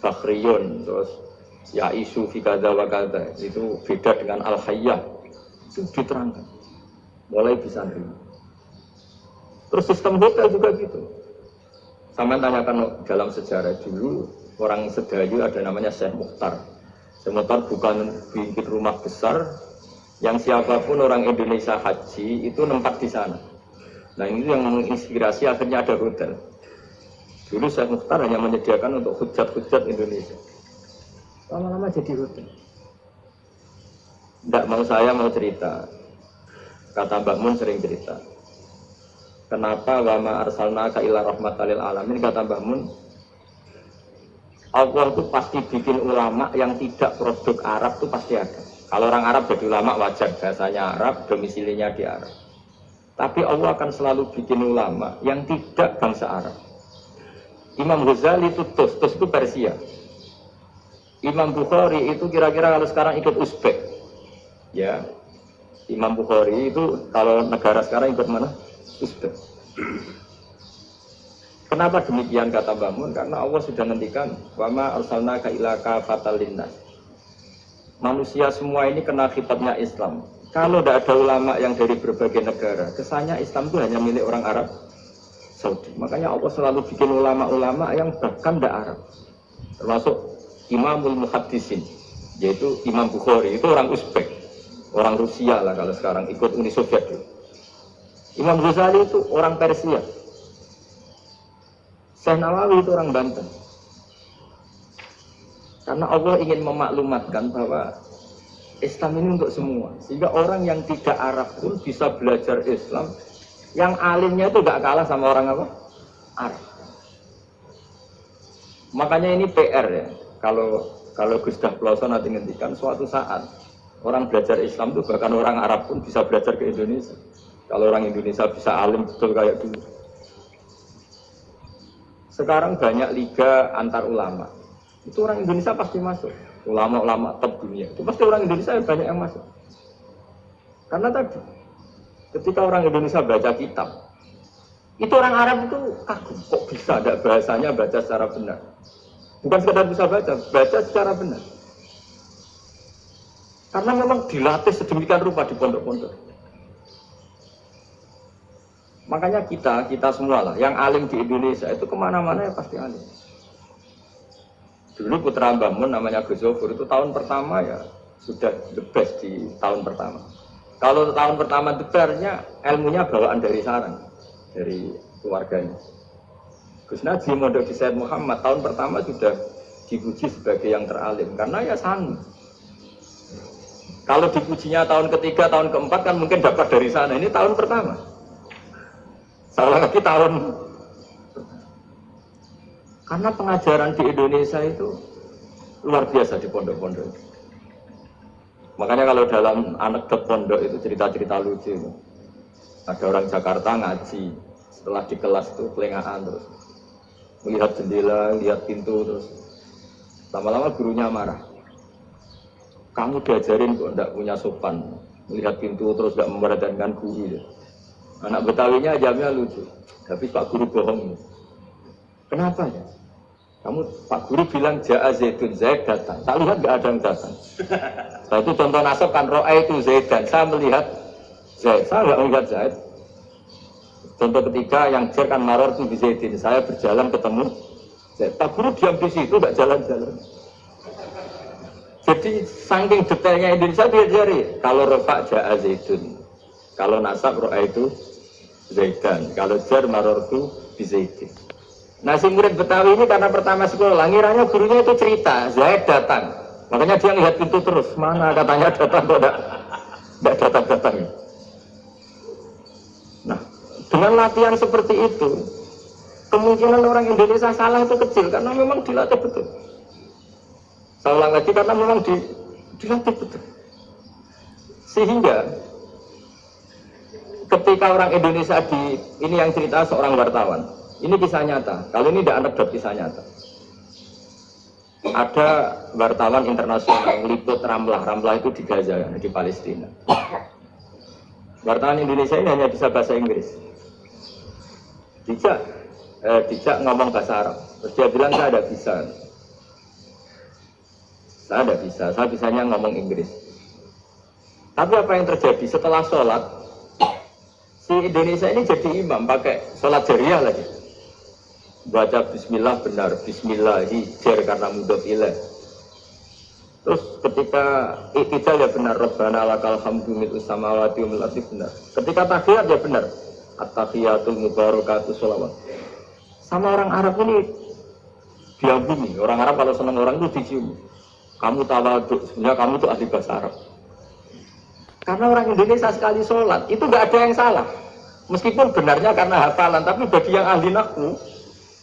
bakhriyun, terus ya isu fikada wa kada. Itu beda dengan al-hayyah. Itu diterangkan. Mulai bisa terima. Terus sistem hotel juga gitu. Sama tanyakan dalam sejarah dulu. Orang Sedayu ada namanya Syekh Mukhtar. Syekh Mukhtar bukan bikin rumah besar yang siapapun orang Indonesia haji itu nempat di sana. Nah ini yang menginspirasi akhirnya ada hotel. Dulu Syekh Mukhtar hanya menyediakan untuk hujat-hujat Indonesia. Lama-lama jadi hotel. Tidak mau saya mau cerita. Kata Mbak Mun sering cerita. Kenapa wama arsalnaka ila rahmatalil alamin, kata Mbak Mun. Allah itu pasti bikin ulama yang tidak produk Arab itu pasti ada. Kalau orang Arab jadi ulama wajar, bahasanya Arab, domisilinya di Arab. Tapi Allah akan selalu bikin ulama yang tidak bangsa Arab. Imam Ghazali itu Tus itu Persia. Imam Bukhari itu kira-kira kalau sekarang ikut Uzbek. Ya, Imam Bukhari itu kalau negara sekarang ikut mana? Uzbek. Kenapa demikian kata Mbak Mun? Karena Allah sudah ngendikan wama arsalnaka ila kafatal linnas. Manusia semua ini kena khitabnya Islam. Kalau tidak ada ulama yang dari berbagai negara, kesannya Islam itu hanya milik orang Arab Saudi. Makanya Allah selalu bikin ulama-ulama yang bahkan tidak Arab. Termasuk Imamul Muhaddisin, yaitu Imam Bukhari, itu orang Uzbek, orang Rusia lah kalau sekarang ikut Uni Soviet dulu. Imam Ghazali itu orang Persia. Syekh Nawawi itu orang Banten. Karena Allah ingin memaklumatkan bahwa Islam ini untuk semua. Sehingga orang yang tidak Arab pun bisa belajar Islam. Yang alimnya itu gak kalah sama orang apa? Arab. Makanya ini PR ya. Kalau Gus Dah Ploso nanti ngendikan suatu saat orang belajar Islam itu bahkan orang Arab pun bisa belajar ke Indonesia. Kalau orang Indonesia bisa alim betul kayak dulu. Sekarang banyak liga antar ulama. Itu orang Indonesia pasti masuk. Ulama-ulama top dunia. Itu pasti orang Indonesia banyak yang masuk. Karena tadi, ketika orang Indonesia baca kitab, itu orang Arab itu kagum. Kok bisa ada bahasanya baca secara benar? Bukan sekedar bisa baca secara benar. Karena memang dilatih sedemikian rupa di pondok-pondok. Makanya kita semua lah, yang alim di Indonesia itu kemana-mana ya pasti alim. Dulu putra Mbah Mun namanya Gus Zofur itu tahun pertama ya sudah the best di tahun pertama. Kalau tahun pertama the bestnya ilmunya bawaan dari sarang, dari keluarganya. Gus Najib mondok di Said Muhammad tahun pertama sudah dipuji sebagai yang teralim karena ya sanu. Kalau dipujinya tahun ketiga, tahun keempat kan mungkin dapat dari sana. Ini tahun pertama. Salah lagi tahun Karena pengajaran di Indonesia itu luar biasa di pondok-pondok. Makanya kalau dalam anekdot pondok itu cerita-cerita lucu. Ada orang Jakarta ngaji, setelah di kelas itu kelengahan terus. Melihat jendela, lihat pintu terus. Lama-lama gurunya marah. Kamu diajarin kok tidak punya sopan. Melihat pintu terus tidak memperhatikan guru. Anak Betawinya jamnya lucu. Tapi Pak Guru bohong. Kenapa ya? Kamu Pak Guru bilang Ja'a Zaidun, Zaid datang. Tak lihat nggak ada yang datang. Nah itu contoh nasab kan ro'a itu Zaidan. Saya melihat Zaid, saya nggak melihat Zaid. Contoh ketiga yang jar kan maror itu di Zaidin. Saya berjalan ketemu Zaid. Pak Guru diam di situ nggak jalan-jalan. Jadi saking detailnya Indonesia diajari. Kalau rofa Ja'a Zaidun, kalau nasab ro'a itu Zaidan, kalau jar maror itu di Zaidin. Nah si murid Betawi ini karena pertama sekolah, ngiranya gurunya itu cerita, Zaid datang. Makanya dia lihat pintu terus, mana katanya datang kok tidak datang-datang. Nah dengan latihan seperti itu, kemungkinan orang Indonesia salah itu kecil karena memang dilatih betul. Saya ulang lagi karena memang dilatih betul. Sehingga ketika orang Indonesia ini yang cerita seorang wartawan. Ini kisah nyata, kalau ini tidak anekdot kisah nyata. Ada wartawan internasional meliput Ramlah itu di Gaza, di Palestina. Wartawan Indonesia ini hanya bisa bahasa Inggris. Dijak ngomong bahasa Arab. Terus dia bilang saya tidak bisa. Saya tidak bisa, saya bisanya ngomong Inggris. Tapi apa yang terjadi setelah sholat, si Indonesia ini jadi imam pakai sholat jariah lagi. Baca bismillah benar, bismillah hijar karena mudhof ilaih. Terus ketika iktidal ya benar, Rabbana lakal hamdu mil'us samawati wa mil'ardi benar. Ketika tahiyat ya benar, at-tahiyatul mubarakatuh sholawat. Sama orang Arab ini diagumi. Orang Arab kalau senang orang itu dicium. Kamu tawaduk, sebenarnya kamu itu ahli bahasa Arab. Karena orang Indonesia sekali sholat itu nggak ada yang salah. Meskipun benarnya karena hafalan, tapi bagi yang ahli nahwu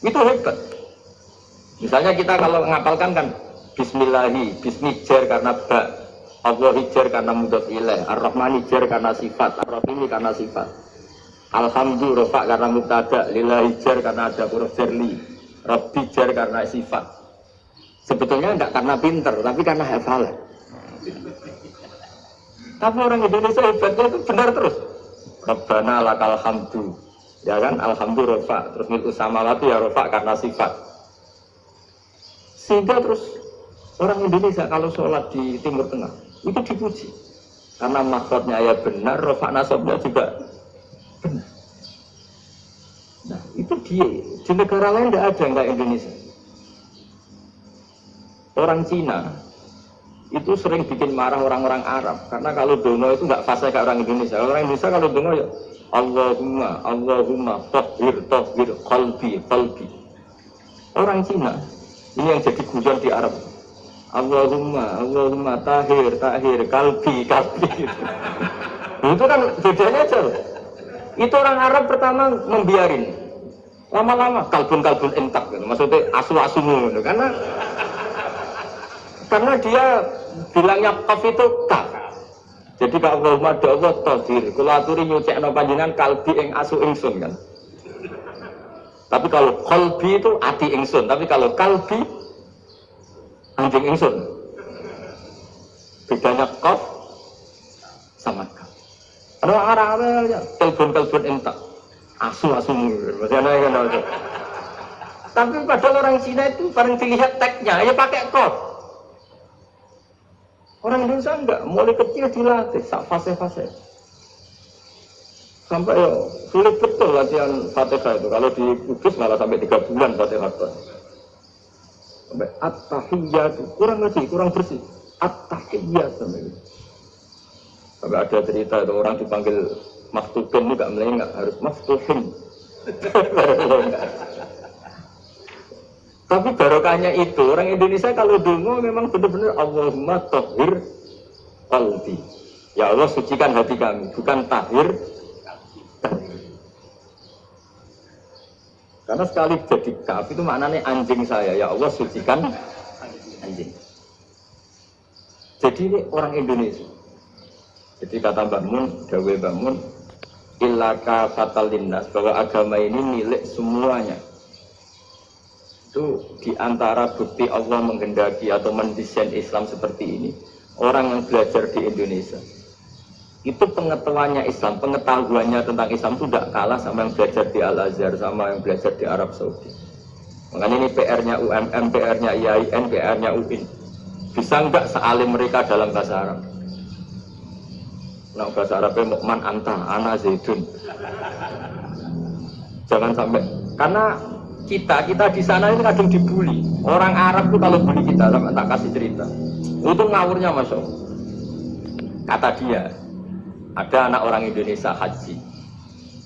itu hebat. Misalnya kita kalau menghafalkan kan bismillahi, bismijar karena ba, Allah hijar karena mudhof ilaih, ar-rahman hijar karena sifat, ar-rahim karena sifat, alhamdulillah rofa karena mubtada, lillahi jar karena ada huruf jarli, rabbi jar karena sifat. Sebetulnya enggak karena pinter, tapi karena hafalan. Tapi orang Indonesia hebatnya itu benar terus. Rabbana lakal hamdu. Ya kan, alhamdulillah rofa, terus mil'us samawati ya rofa karena sifat. Sehingga terus orang Indonesia kalau sholat di Timur Tengah itu dipuji. Karena maksudnya ya benar, rofa nasabnya juga benar. Nah itu di negara lain tidak ada nggak Indonesia. Orang Cina itu sering bikin marah orang-orang Arab. Karena kalau dongo itu nggak fasih kayak orang Indonesia. Orang Indonesia kalau dongo ya Allahumma tahhir qalbi. Orang Cina ini yang jadi guyon di Arab. Allahumma tahhir qalbi. Itu kan bedanya aja. Itu orang Arab pertama membiarin. Lama-lama kalbun entak gitu. Maksudnya asu-asumu gitu. Karena dia bilangnya qaf itu kaf. Jadi kalau Allahumma Allah tahhir, kula aturi nyucikno panjenengan kalbi ing asu ingsun kan. Tapi kalau qalbi itu ati ingsun, tapi kalau kalbi anjing ingsun. Bedanya qaf sama kaf. Ada orang-orang kalbun entak. Asu-asumu. Maksudnya kan. Tapi padahal orang Cina itu paling dilihat teksnya ya pakai qaf. Orang Indonesia enggak, mulai kecil dilatih, sak fase-fase. Sampai ya, sulit betul latihan Fatihah itu. Kalau di Kudus malah sampai 3 bulan Fatihah. Sampai at-tahiyyatu, kurang bersih. At-tahiyyatu sampai itu. Sampai ada cerita itu orang dipanggil Maftuhin, enggak melengak, harus Maftuhin. Tapi barokahnya itu, orang Indonesia kalau dongo memang benar-benar Allahumma tahhir qalbi. Ya Allah sucikan hati kami, bukan tahhir. Karena sekali jadi kaf itu maknanya anjing saya, ya Allah sucikan anjing. Jadi ini orang Indonesia. Jadi kata Mbah Mun, dawe Mbah Mun, illaka fatal linnas, bahwa agama ini milik semuanya. Itu diantara bukti Allah menghendaki atau mendesain Islam seperti ini. Orang yang belajar di Indonesia itu pengetahuannya Islam, pengetahuannya tentang Islam itu tidak kalah sama yang belajar di Al-Azhar, sama yang belajar di Arab Saudi. Makanya ini PR-nya UMM, PR-nya IAIN, PR-nya UIN. Bisa enggak sealim mereka dalam bahasa Arab? Nah, bahasa Arabnya Mu'man anta, ana zaidun. Jangan sampai, karena kita di sana ini kadang dibully. Orang Arab itu kalau bully kita, sama tak kasih cerita, itu ngawurnya masuk. Kata dia, ada anak orang Indonesia haji.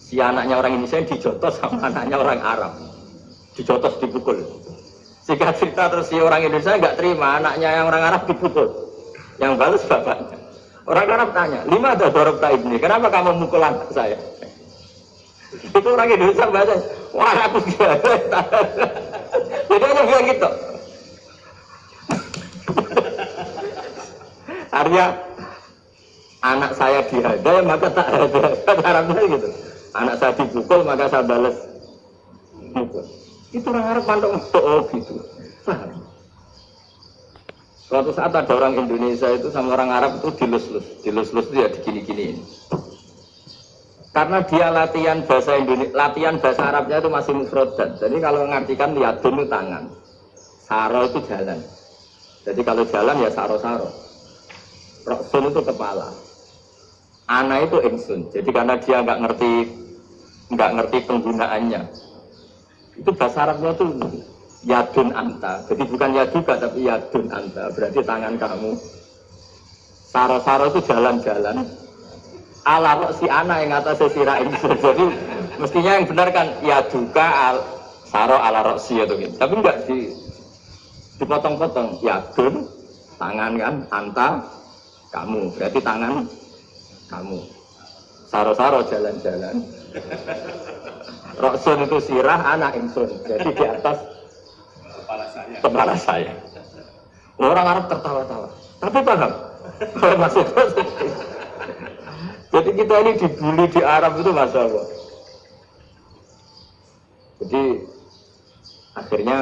Si anaknya orang Indonesia dijotos sama anaknya orang Arab. Dijotos, dipukul. Sehingga cerita terus si orang Indonesia nggak terima, anaknya yang orang Arab dipukul. Yang balas bapaknya. Orang Arab tanya, 5 ada dorok ini, kenapa kamu mukul anak saya? Itu orang Indonesia bahasa, wah aku gila. Jadi hanya bilang gitu. Artinya anak saya dihadai maka tak ada. Arabnya gitu. Anak saya dipukul maka saya balas mukul. Itu orang Arab mandok gitu. Paham? Suatu saat ada orang Indonesia itu sama orang Arab itu dilus-lus itu ya digini-giniin. Karena dia latihan bahasa Indonesia, latihan bahasa Arabnya itu masih mufrodat. Jadi kalau mengartikan yadun itu tangan, saro itu jalan. Jadi kalau jalan ya saro-saro. Roksun itu kepala. Ana itu ingsun. Jadi karena dia nggak ngerti penggunaannya. Itu bahasa Arabnya itu yadun anta. Jadi bukan yaduka tapi yadun anta. Berarti tangan kamu. Saro-saro itu jalan-jalan. Ala si ana yang atas sirah ingsun. Jadi mestinya yang benar kan yaduka saro ala roksi atau gitu. Tapi enggak dipotong-potong. Yadun tangan kan anta kamu. Berarti tangan kamu. Saro-saro jalan-jalan. Roksun itu sirah, anak ingsun. Jadi di atas kepala saya. Orang Arab tertawa-tawa. Tapi paham? Maksudnya jadi kita ini dibully di Arab itu Masya Allah. Jadi akhirnya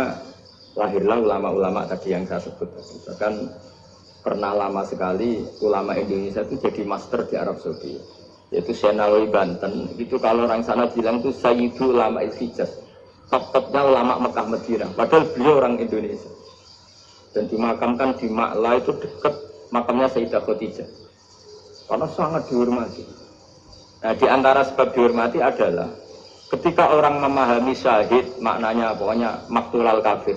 lahirlah ulama-ulama tadi yang saya sebut. Bahkan pernah lama sekali ulama Indonesia itu jadi master di Arab Saudi, yaitu Senawi Banten. Itu kalau orang sana bilang itu Sayyidu Ulama Hijaz, top-topnya ulama Mekah Madinah. Padahal beliau orang Indonesia dan dimakamkan di Ma'la itu dekat makamnya Sayyidah Khadijah karena sangat dihormati. Nah, di antara sebab dihormati adalah ketika orang memahami syahid, maknanya pokoknya maktulal kafir.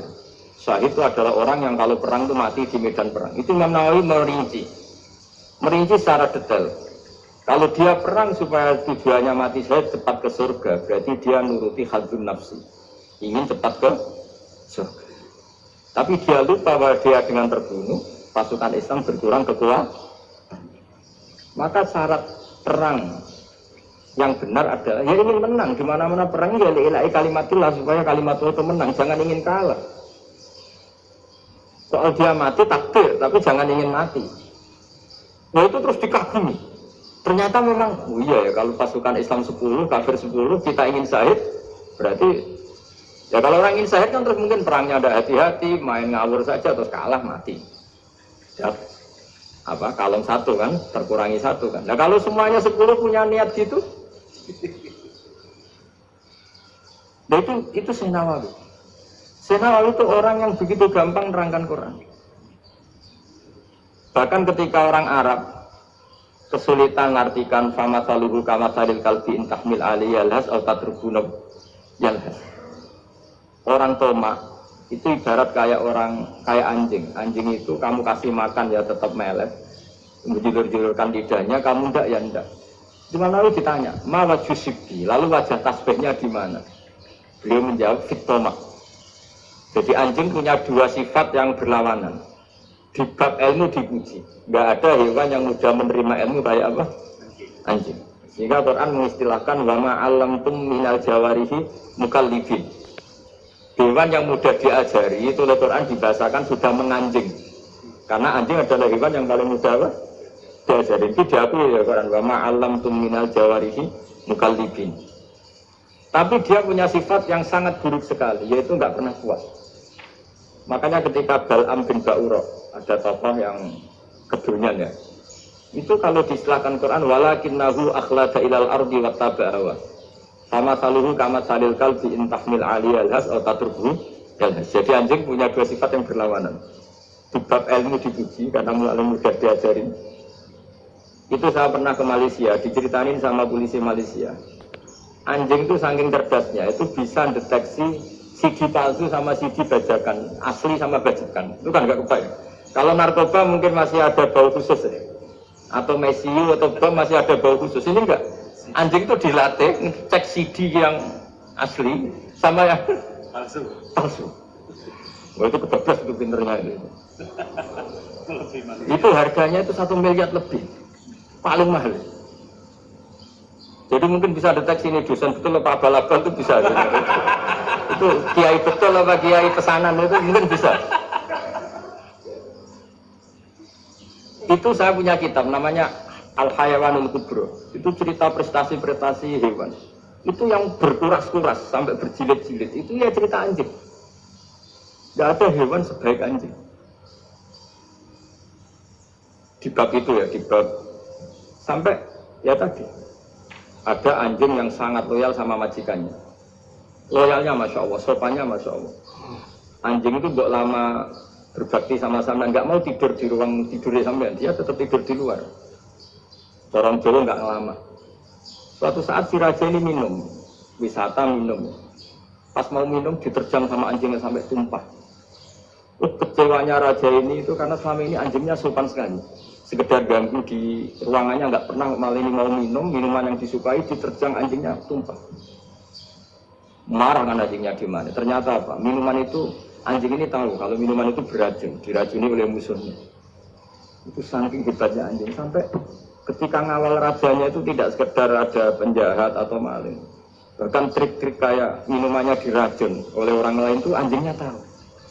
Syahid itu adalah orang yang kalau perang itu mati di medan perang. Itu Imam Nawawi merinci secara detail. Kalau dia perang supaya tujuannya mati syahid cepat ke surga, berarti dia nuruti hadzun nafsi, ingin cepat ke surga. Tapi dia lupa bahwa dia dengan terbunuh, pasukan Islam berkurang kekuatan. Maka syarat perang yang benar adalah ya ingin menang. Di mana-mana perang ya ilahi kalimatullah, supaya kalimatullah itu menang, jangan ingin kalah. Soal dia mati takdir, tapi jangan ingin mati. Nah itu terus dikagumi. Ternyata memang, oh iya ya kalau pasukan Islam 10, kafir 10, kita ingin syahid, berarti ya kalau orang ingin syahid kan terus mungkin perangnya ada hati-hati, main ngawur saja terus kalah mati. Ya, apa kalong 1 kan, terkurangi 1 kan. Nah kalau semuanya 10 punya niat gitu, nah itu Senawawi. Senawawi itu orang yang begitu gampang nerangkan Quran. Bahkan ketika orang Arab kesulitan mengartikan fama saluhu kama salil kalbi intahmil ali yalhas atau tatrubunab yalhas. Orang Tomak itu ibarat kayak anjing. Anjing itu kamu kasih makan ya tetap melet, menjulur-julurkan lidahnya, kamu ndak ya ndak. Dimana lalu ditanya, ma wajhu sibbi, lalu wajah tasbihnya di mana? Beliau menjawab fit Tomak. Jadi anjing punya 2 sifat yang berlawanan. Di bab ilmu dipuji, nggak ada hewan yang mudah menerima ilmu kayak apa? Anjing. Sehingga Quran mengistilahkan wama alamtum minal jawarihi mukallibin. hewan yang mudah diajari itu oleh Quran dibahasakan sudah menganjing. Karena anjing adalah hewan yang paling mudah apa? Diajari. Itu diakui ya Quran. Wa ma'allamtum minal jawarihi mukallibin. Tapi dia punya sifat yang sangat buruk sekali, yaitu nggak pernah puas. Makanya ketika Bal'am bin Ba'ura, ada tokoh yang kedunian ya, itu kalau diistilahkan Quran, walakinnahu akhlada ilal ardi wattaba'a hawa. Sama saluhu kama salil kalbi intahmil aliyal has atau tatrubhu yalhas. Jadi anjing punya dua sifat yang berlawanan. Di bab ilmu dipuji karena melalui mudah diajarin. Itu saya pernah ke Malaysia, diceritain sama polisi Malaysia. Anjing itu saking cerdasnya, itu bisa deteksi CD palsu sama CD bajakan, asli sama bajakan. Itu kan nggak kebayang. Kalau narkoba mungkin masih ada bau khusus ya. Atau mesiu atau bom masih ada bau khusus. Ini enggak. Anjing itu dilatih cek CD yang asli sama yang palsu. Wah itu kebablas itu pinternya itu. Itu harganya itu 1 miliar lebih. Paling mahal. Jadi mungkin bisa deteksi ini dosen betul apa abal-abal itu bisa. Itu kiai betul apa kiai pesanan itu mungkin bisa. Itu saya punya kitab namanya Al-Hayawanul Kubro. Itu cerita prestasi-prestasi hewan. Itu yang berkuras-kuras sampai berjilid-jilid. Itu ya cerita anjing. Tidak ada hewan sebaik anjing. Di bab itu ya, di bab sampai ya tadi. Ada anjing yang sangat loyal sama majikannya. Loyalnya Masya Allah, sopannya Masya Allah. Anjing itu nggak lama berbakti sama sampean, nggak mau tidur di ruang tidurnya sampean, dia tetap tidur di luar. Orang Jawa nggak lama. Suatu saat si raja ini minum, wisata minum. Pas mau minum diterjang sama anjingnya sampai tumpah. Kecewanya raja ini itu karena selama ini anjingnya sopan sekali. Sekedar ganggu di ruangannya nggak pernah, malah ini mau minum, minuman yang disukai diterjang anjingnya tumpah. Marah kan anjingnya di mana? Ternyata apa? Minuman itu anjing ini tahu kalau minuman itu beracun, diracuni oleh musuhnya. Itu saking hebatnya anjing sampai ketika ngawal rajanya itu tidak sekedar ada penjahat atau maling. Bahkan trik-trik kayak minumannya diracun oleh orang lain itu anjingnya tahu.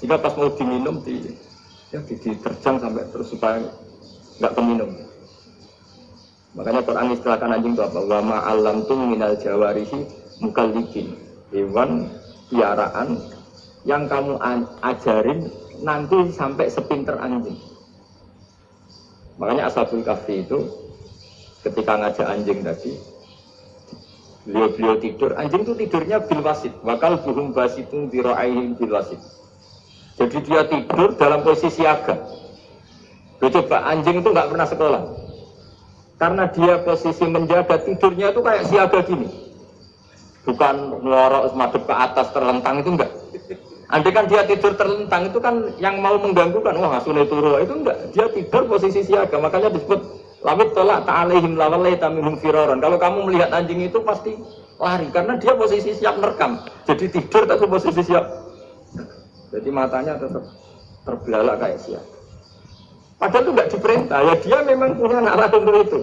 Sehingga pas mau diminum diterjang sampai terus supaya nggak keminum. Makanya Quran istilahkan anjing itu apa? Wa ma'allamtum minal jawarihi mukallibin. Hewan piaraan yang kamu ajarin nanti sampai sepinter anjing. Makanya Ashabul Kahfi itu ketika ngajak anjing tadi, beliau tidur, anjing itu tidurnya bil wasit. Wakal buhum basitun dira'aihim bil wasit. Jadi dia tidur dalam posisi siaga. Coba anjing itu nggak pernah sekolah, karena dia posisi menjaga tidurnya itu kayak siaga gini, bukan ngorok madep ke atas terlentang itu enggak. Andai kan dia tidur terlentang itu kan yang mau mengganggu kan, wah asune turu itu enggak. Dia tidur posisi siaga, makanya disebut lamit tolak ta'alaihim lawalaita minhum firaran. Kalau kamu melihat anjing itu pasti lari, karena dia posisi siap merekam. Jadi tidur tapi posisi siap. Jadi matanya tetap terbelalak kayak siap. Padahal itu nggak diperintah, ya dia memang punya nalar untuk itu.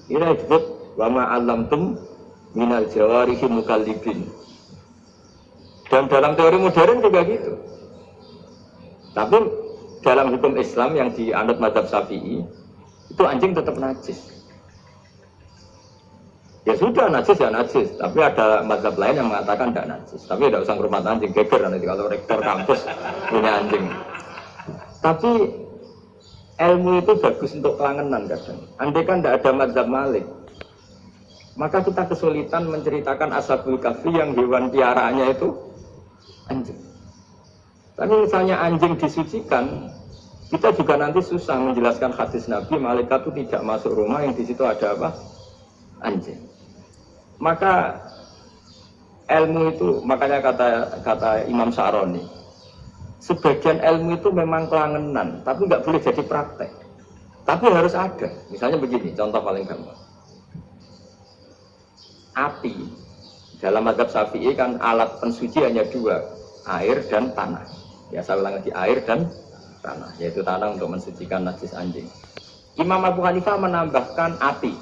Ini disebut wa ma'allamtum minal jawarihi mukallibin. Dan dalam teori modern juga gitu. Tapi dalam hukum Islam yang dianut mazhab Syafi'i, itu anjing tetap najis. Ya sudah najis ya najis, tapi ada mazhab lain yang mengatakan tidak najis. Tapi tidak usah ngurmat anjing, geger nanti kalau rektor kampus punya anjing. Tapi ilmu itu bagus untuk kelangenan kadang. Andai kan tidak ada mazhab Malik, maka kita kesulitan menceritakan Ashabul Kahfi yang hewan piaraannya itu anjing. Tapi misalnya anjing disucikan, kita juga nanti susah menjelaskan hadis Nabi malaikat itu tidak masuk rumah yang di situ ada apa? Anjing. Maka ilmu itu, makanya kata Imam Sa'roni, sebagian ilmu itu memang kelangenan, tapi nggak boleh jadi praktek. Tapi harus ada. Misalnya begini, contoh paling gampang. Api dalam mazhab Syafi'i kan alat pensuci hanya dua, air dan tanah. Ya saya ulang lagi, air dan tanah, yaitu tanah untuk mensucikan najis anjing. Imam Abu Hanifah menambahkan api.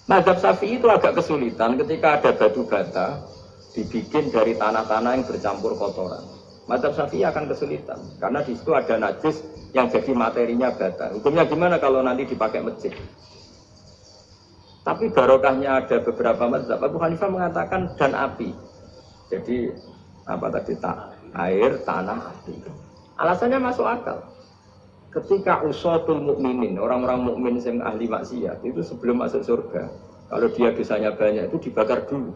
Mazhab Syafi'i itu agak kesulitan ketika ada batu bata, dibikin dari tanah-tanah yang bercampur kotoran. Mazhab Syafi'i akan kesulitan karena di situ ada najis yang jadi materinya bata. Hukumnya gimana kalau nanti dipakai masjid? Tapi barokahnya ada beberapa mazhab. Abu Hanifah mengatakan dan api. Jadi apa tadi air, tanah, api. Alasannya masuk akal. Ketika usatul mukminin, orang-orang mukmin yang ahli maksiat itu sebelum masuk surga, kalau dia dosanya banyak itu dibakar dulu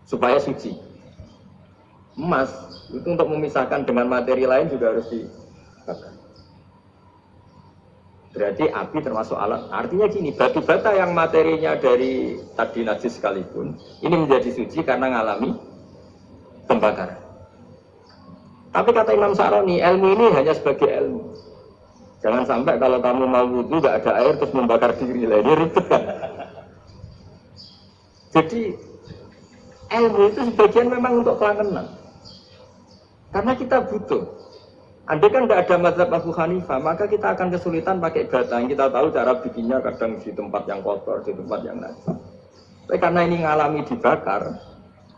supaya suci. Emas itu untuk memisahkan dengan materi lain juga harus dibakar. Berarti api termasuk alat. Artinya gini, batu bata yang materinya dari tadi najis sekalipun, ini menjadi suci karena ngalami pembakaran. Tapi kata Imam Sa'roni, ilmu ini hanya sebagai ilmu. Jangan sampai kalau kamu mau wudhu nggak ada air terus membakar diri, lah ini ribet kan. Jadi ilmu itu sebagian memang untuk kelangenan. Karena kita butuh. Andai kan tidak ada mazhab Abu Hanifah, maka kita akan kesulitan pakai bata. Yang kita tahu cara bikinnya kadang di tempat yang kotor, di tempat yang najis. Tapi karena ini ngalami dibakar,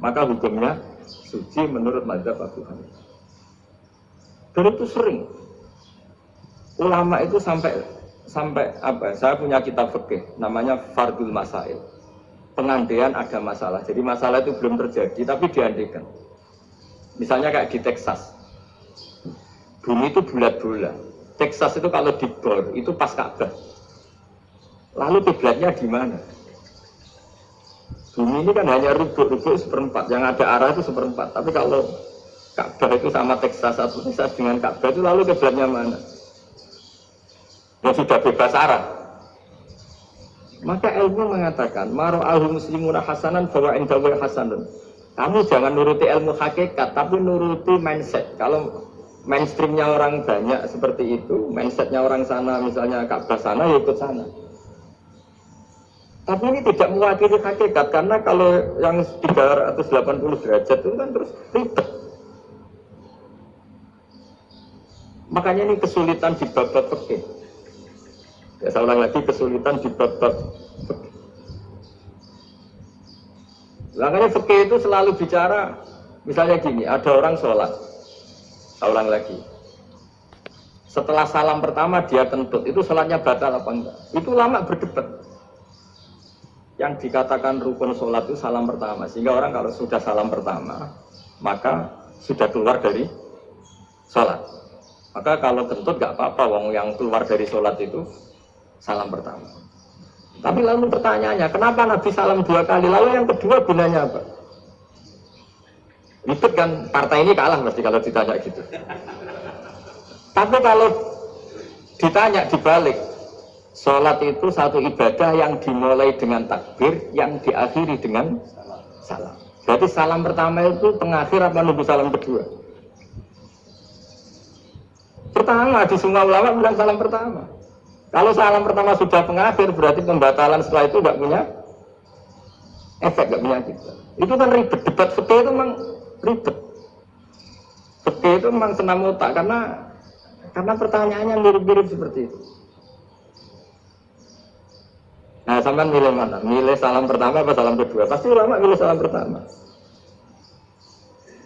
maka hukumnya suci menurut mazhab Abu Hanifah. Dan itu sering. Ulama itu sampai apa? Saya punya kitab fikih namanya Fardul Masail. Pengandaian ada masalah. Jadi masalah itu belum terjadi tapi diandaikan. Misalnya kayak di Texas. Bumi itu bulat-bulat. Texas itu kalau dibor itu pas Ka'bah. Lalu kiblatnya di mana? Bumi ini kan hanya rubuk-rubuk seperempat. Yang ada arah itu seperempat. Tapi kalau Ka'bah itu sama Texas atau Texas dengan Ka'bah itu lalu kiblatnya mana? Yang sudah bebas arah. Maka ilmu mengatakan maro'ahu muslimuna hasanan bahwa indahu hasanun. Kamu jangan nuruti ilmu hakikat tapi nuruti mindset. Kalau mainstreamnya orang banyak seperti itu, mindsetnya orang sana misalnya Ka'bah sana ya ikut sana. Tapi ini tidak mewakili hakikat karena kalau yang 380 derajat itu kan terus ribet. Makanya ini kesulitan di bab-bab fikih. Ya, saya ulang lagi, kesulitan di bab-bab fikih. Makanya fikih itu selalu bicara, misalnya gini, ada orang sholat. Saya ulang lagi. Setelah salam pertama dia kentut, itu sholatnya batal apa enggak? Itu lama berdebat. Yang dikatakan rukun sholat itu salam pertama. Sehingga orang kalau sudah salam pertama, maka sudah keluar dari sholat. Maka kalau kentut gak apa-apa, wong yang keluar dari sholat itu salam pertama. Tapi lalu pertanyaannya, kenapa Nabi salam 2 kali? Lalu yang kedua gunanya apa? Ribet kan, partai ini kalah pasti kalau ditanya gitu. Tapi kalau ditanya dibalik, sholat itu satu ibadah yang dimulai dengan takbir, yang diakhiri dengan salam. Berarti salam pertama itu pengakhir apa nunggu salam kedua? Pertama, di semua ulama bilang salam pertama. Kalau salam pertama sudah pengakhir, berarti pembatalan setelah itu tidak punya efek, tidak punya kita. Itu kan ribet, debat fikih itu memang ribet. Fikih itu memang senam otak, karena pertanyaannya mirip-mirip seperti itu. Nah, sampean milih mana? Milih salam pertama apa salam kedua? Pasti ulama milih salam pertama.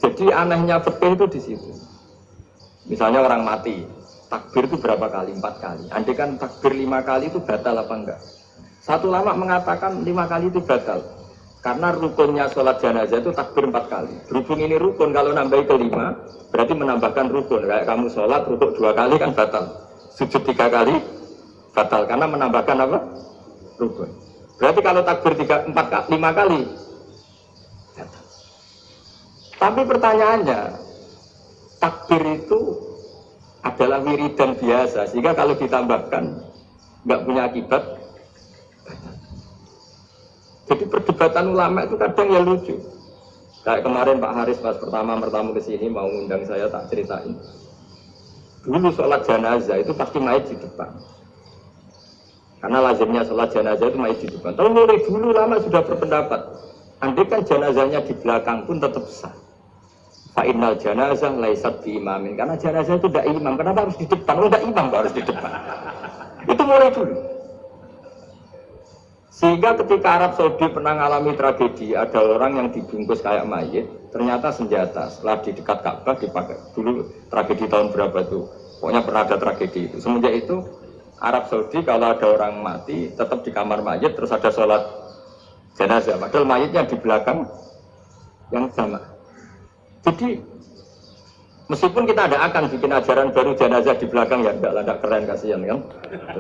Jadi anehnya fikih itu di situ. Misalnya orang mati, takbir itu berapa kali? 4 kali. Andai kan takbir 5 kali itu batal apa enggak? Satu ulama mengatakan 5 kali itu batal. Karena rukunnya sholat jenazah itu takbir 4 kali. Berhubung ini rukun, kalau nambahi ke 5, berarti menambahkan rukun. Kayak kamu sholat, rukuk 2 kali kan batal. Sujud 3 kali, batal. Karena menambahkan apa? Rukun. Berarti kalau takbir 5 kali, batal. Tapi pertanyaannya, takbir itu adalah wiridan biasa, sehingga kalau ditambahkan nggak punya akibat. Jadi perdebatan ulama itu kadang ya lucu. Kayak kemarin Pak Haris pas pertama ke sini mau ngundang saya, tak ceritain. Dulu sholat jenazah itu pasti mayit di depan. Karena lazimnya sholat jenazah itu mayit di depan. Tapi mulai dulu lama sudah berpendapat, andai kan jenazahnya di belakang pun tetap sah. Fa'innal janazah laisat bi imamin. Karena jenazah itu tidak imam. Kenapa harus di depan? Oh, tidak imam harus di depan. Itu mulai dulu. Sehingga ketika Arab Saudi pernah mengalami tragedi, ada orang yang dibungkus kayak mayit, ternyata senjata. Setelah di dekat Ka'bah dipakai. Dulu tragedi tahun berapa itu? Pokoknya pernah ada tragedi itu. Semenjak itu Arab Saudi kalau ada orang mati tetap di kamar mayit, terus ada sholat jenazah. Padahal mayitnya di belakang yang sama. Jadi meskipun kita akan bikin ajaran baru jenazah di belakang, ya enggak keren, kasihan kan.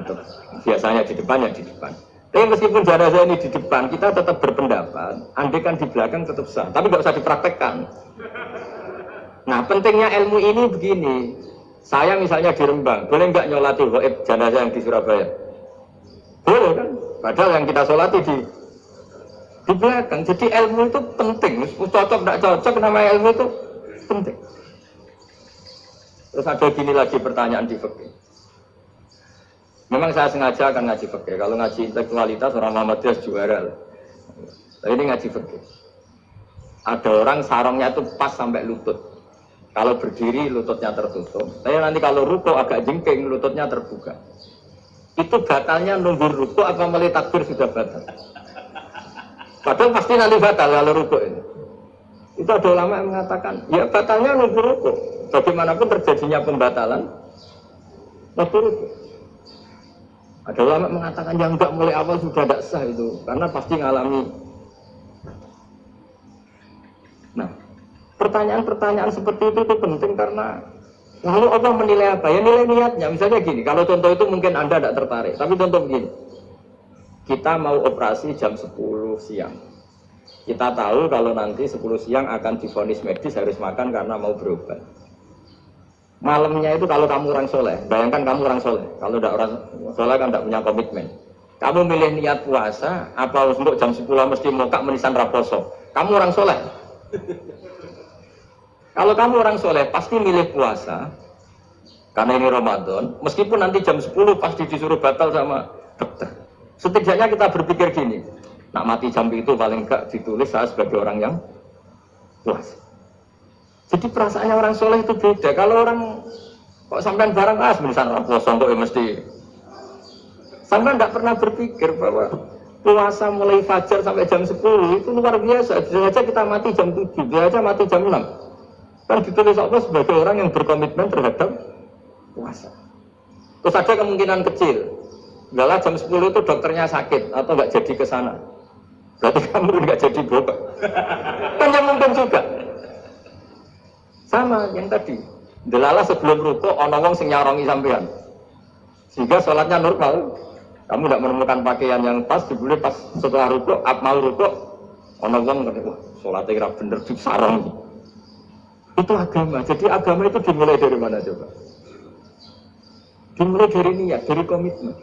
Tetap biasanya di depan, ya di depan. Tapi meskipun jenazah ini di depan, kita tetap berpendapat, andai kan di belakang tetap sah, tapi nggak usah dipraktekkan. Nah, pentingnya ilmu ini begini. Saya misalnya di Rembang, boleh nggak nyolati gaib jenazah yang di Surabaya? Boleh kan? Padahal yang kita sholati di belakang. Jadi ilmu itu penting. Cocok nggak cocok, nama ilmu itu penting. Terus ada gini lagi pertanyaan di fikih. Memang saya sengaja akan ngaji fikih. Kalau ngaji intelektualitas orang Muhammadiyah juara. Tapi ini ngaji fikih. Ada orang sarungnya itu pas sampai lutut. Kalau berdiri lututnya tertutup. Tapi nanti kalau ruko agak jengking lututnya terbuka. Itu batalnya nunggu ruko apa mulai takbir sudah batal? Padahal pasti nanti batal kalau ruko ini. Itu ada ulama yang mengatakan, ya batalnya nunggu ruko. Bagaimanapun terjadinya pembatalan nunggu ruko. Ada ulama mengatakan yang enggak mulai awal sudah tidak sah itu, karena pasti ngalami. Nah, pertanyaan-pertanyaan seperti itu penting karena lalu Allah menilai apa? Ya nilai niatnya. Misalnya gini, kalau contoh itu mungkin Anda tidak tertarik, tapi contoh begini. Kita mau operasi jam 10 siang. Kita tahu kalau nanti 10 siang akan divonis medis harus makan karena mau berobat. Malamnya itu kalau kamu orang soleh, bayangkan kamu orang soleh. Kalau tidak orang soleh kan tidak punya komitmen. Kamu milih niat puasa, apa untuk jam 10 mesti mokak menisan raposo. Kamu orang soleh. Kalau kamu orang soleh pasti milih puasa, karena ini Ramadan. Meskipun nanti jam 10 pasti disuruh batal sama dokter. Setidaknya kita berpikir gini, nak mati jam itu paling enggak ditulis saya sebagai orang yang puasa. Jadi perasaannya orang soleh itu beda. Kalau orang kok sampean barang misalnya puasa kok ya mesti. Sampean tidak pernah berpikir bahwa puasa mulai fajar sampai jam 10 itu luar biasa. Bisa saja kita mati jam 7, bisa saja mati jam 6. Kan ditulis Allah sebagai orang yang berkomitmen terhadap puasa. Terus ada kemungkinan kecil. Enggak jam 10 itu dokternya sakit atau enggak jadi ke sana. Berarti kamu enggak jadi bobak. Kan yang mungkin juga. Sama yang tadi, delala sebelum rukuk ana wong sing nyarongi sampean. Sehingga sholatnya normal. Kamu tidak menemukan pakaian yang pas, dibeli pas setelah rukuk, mau rukuk, ana wong ngene, wah, sholatnya ora bener disarong. Itu agama. Jadi agama itu dimulai dari mana coba? Dimulai dari niat, dari komitmen.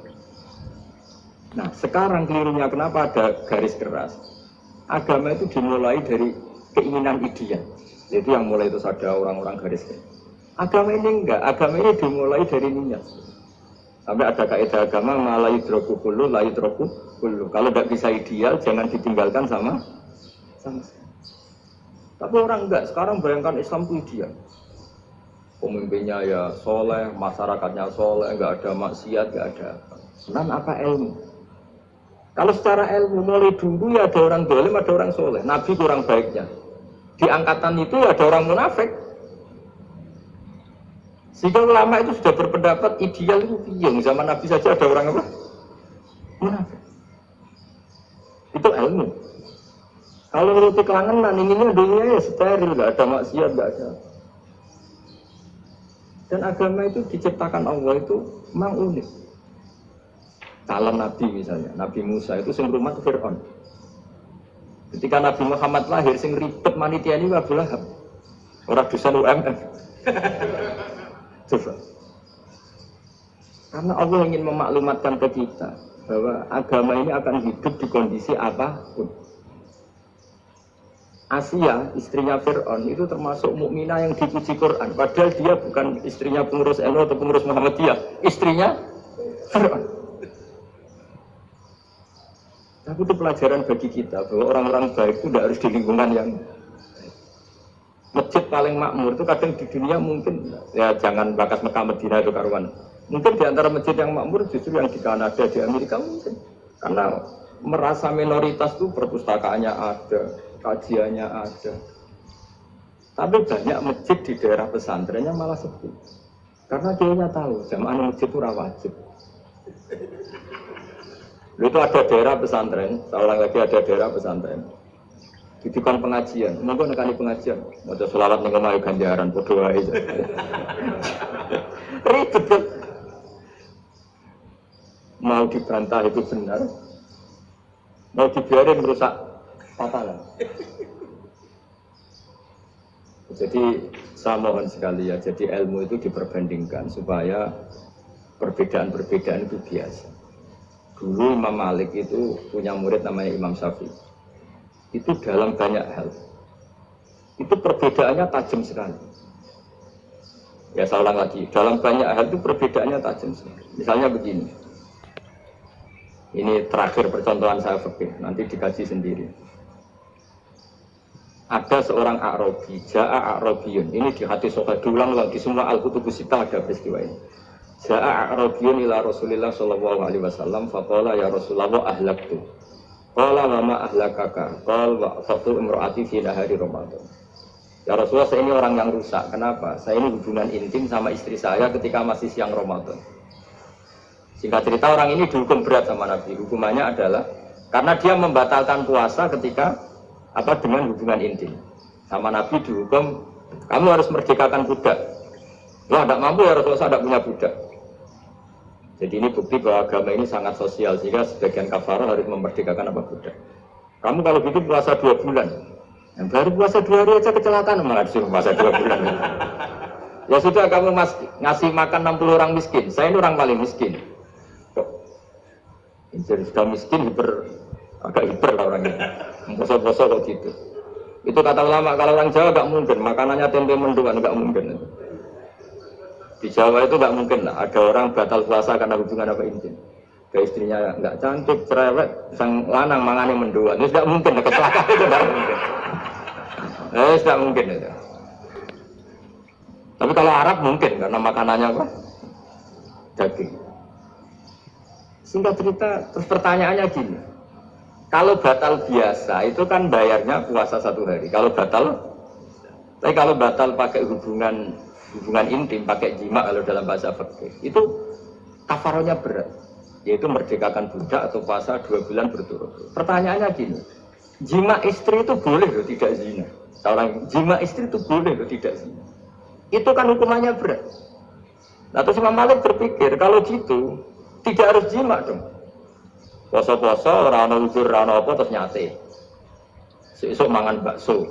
Nah, sekarang kelirunya kenapa ada garis keras? Agama itu dimulai dari keinginan ideal. Jadi yang mulai itu ada orang-orang garis keras. Agama ini enggak, agama ini dimulai dari niat. Sampai ada kaidah agama la yudroku kullu, la yudroku kullu. Kalau tidak bisa ideal, jangan ditinggalkan sama. Tapi orang enggak, sekarang bayangkan Islam itu ideal. Pemimpinnya ya soleh, masyarakatnya soleh, enggak ada maksiat, enggak ada. Dan apa ilmu? Kalau secara ilmu mulai dulu ya ada orang dolim, ada orang soleh. Nabi kurang baiknya. Di angkatan itu ada orang munafik. Sehingga ulama itu sudah berpendapat ideal itu yang zaman Nabi saja ada orang apa? Munafik. Itu ilmu. Kalau menurut kelangenan inginnya dunia ya steril, nggak ada maksiat, nggak ada. Dan agama itu diciptakan Allah itu memang unik. Calon Nabi misalnya, Nabi Musa itu sing rumah Fir'aun. Ketika Nabi Muhammad lahir, sing ribet manitia ini Abu Lahab. Orang dosen UMF. Coba. Karena Allah ingin memaklumatkan ke kita bahwa agama ini akan hidup di kondisi apapun. Asia, istrinya Fir'aun, itu termasuk mukminah yang dipuji Quran. Padahal dia bukan istrinya pengurus NU atau pengurus Muhammadiyah. Istrinya Fir'aun. Tapi itu pelajaran bagi kita bahwa orang-orang baik itu tidak harus di lingkungan yang masjid paling makmur itu kadang di dunia mungkin ya jangan bakas Mekah Madinah itu karuan. Mungkin di antara masjid yang makmur justru yang di Kanada, di Amerika mungkin karena merasa minoritas tuh perpustakaannya ada, kajiannya ada. Tapi banyak masjid di daerah pesantrennya malah sepi. Karena dia tahu jamaah masjid itu wajib. Itu ada daerah pesantren, seorang lagi ada daerah pesantren. Didikan pengajian, monggo nekani pengajian, maca selawat ning omahe ganjaran padha wae. Ribet kan? Mau dibantah itu benar, mau dibiarin merusak tatanan. Jadi saya mohon sekali ya, jadi ilmu itu diperbandingkan supaya perbedaan-perbedaan itu biasa. Dulu Imam Malik itu punya murid namanya Imam Syafi'i. Itu dalam banyak hal. Itu perbedaannya tajam sekali. Ya saya ulang lagi, dalam banyak hal itu perbedaannya tajam sekali. Misalnya begini. Ini terakhir percontohan saya fikih, nanti dikaji sendiri. Ada seorang A'rabi, Ja'a A'rabiyun. Ini di hadis Sahih diulang lagi semua Al-Kutubus Sittah ada peristiwa ini. Ja'a A'rabiyun ila Rasulillah sallallahu alaihi wasallam faqala ya Rasulullah ahlaktu. Qala wa ma ahlakaka? Qala wa fatu imraati fi nahari Ramadan. Ya Rasulullah, saya ini orang yang rusak. Kenapa? Saya ini hubungan intim sama istri saya ketika masih siang Ramadan. Singkat cerita orang ini dihukum berat sama Nabi. Hukumannya adalah karena dia membatalkan puasa ketika dengan hubungan intim. Sama Nabi dihukum, kamu harus merdekakan budak. Wah, tidak mampu ya Rasulullah, saya tidak punya budak. Jadi ini bukti bahwa agama ini sangat sosial, sehingga sebagian kafarah harus memerdekakan budak. Kamu kalau gitu puasa 2 bulan, yang baru puasa 2 hari aja kecelakaan, malah disuruh puasa 2 bulan. Ya sudah, kamu ngasih makan 60 orang miskin, saya ini orang paling miskin. Jadi sudah miskin, agak hiper lah orangnya, bosok-bosok kok gitu. Itu kata ulama, kalau orang Jawa gak mungkin, makanannya tempe mendoan, gak mungkin. Di Jawa itu nggak mungkin lah, ada orang batal puasa karena hubungan intim. Ke istrinya nggak cantik, cerewet, sang lanang mangane mendoan. Itu nggak mungkin, kecelakaan itu nggak mungkin. Nggak mungkin itu. Tapi kalau Arab mungkin karena makanannya apa? Daging. Singkat cerita, terus pertanyaannya gini. Kalau batal biasa itu kan bayarnya puasa 1 hari. Kalau batal pakai hubungan intim, pakai jima kalau dalam bahasa fikih itu kafarohnya berat, yaitu merdekakan budak atau puasa 2 bulan berturut-turut. Pertanyaannya gini, jima istri itu boleh loh tidak zina? Orang jima istri itu boleh loh tidak zina? Itu kan hukumannya berat. Nah terus Imam Malik berpikir kalau gitu tidak harus jima dong. Poso-poso, rana uzur, rana apa terus nyate. Esok mangan bakso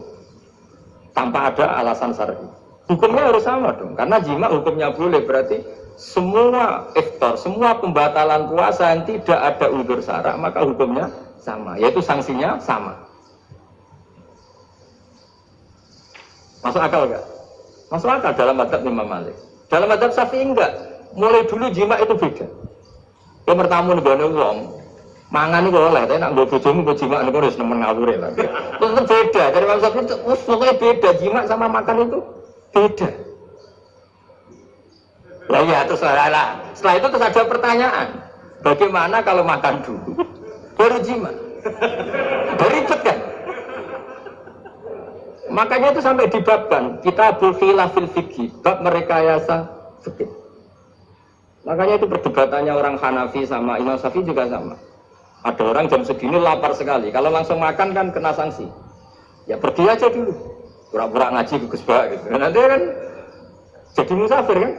tanpa ada alasan syar'i. Hukumnya harus sama dong, karena jima hukumnya boleh, berarti semua iftar, semua pembatalan puasa yang tidak ada uzur syara, maka hukumnya sama, yaitu sanksinya sama. Masuk akal enggak? Masuk akal dalam madzhab Imam Malik. Dalam madzhab Syafi'i enggak. Mulai dulu jima itu beda. Yang pertama nih wong mangan itu oleh, tapi nak bojomu jima itu harus nemen ngawur lah. Tetap beda. Dari Imam Syafi'i itu pokoknya beda, jima sama makan itu beda. Lah ya terus setelah itu terus ada pertanyaan. Bagaimana kalau makan dulu baru jima? Ribet kan? Makanya itu sampai dibabkan kitabul khilafil fikih, bab merekayasa fikih. Makanya itu perdebatannya orang Hanafi sama Imam Syafi'i juga sama. Ada orang jam segini lapar sekali, kalau langsung makan kan kena sanksi. Ya pergi aja dulu. Pura-pura ngaji ke Gus Bak gitu. Nanti kan jadi musafir kan?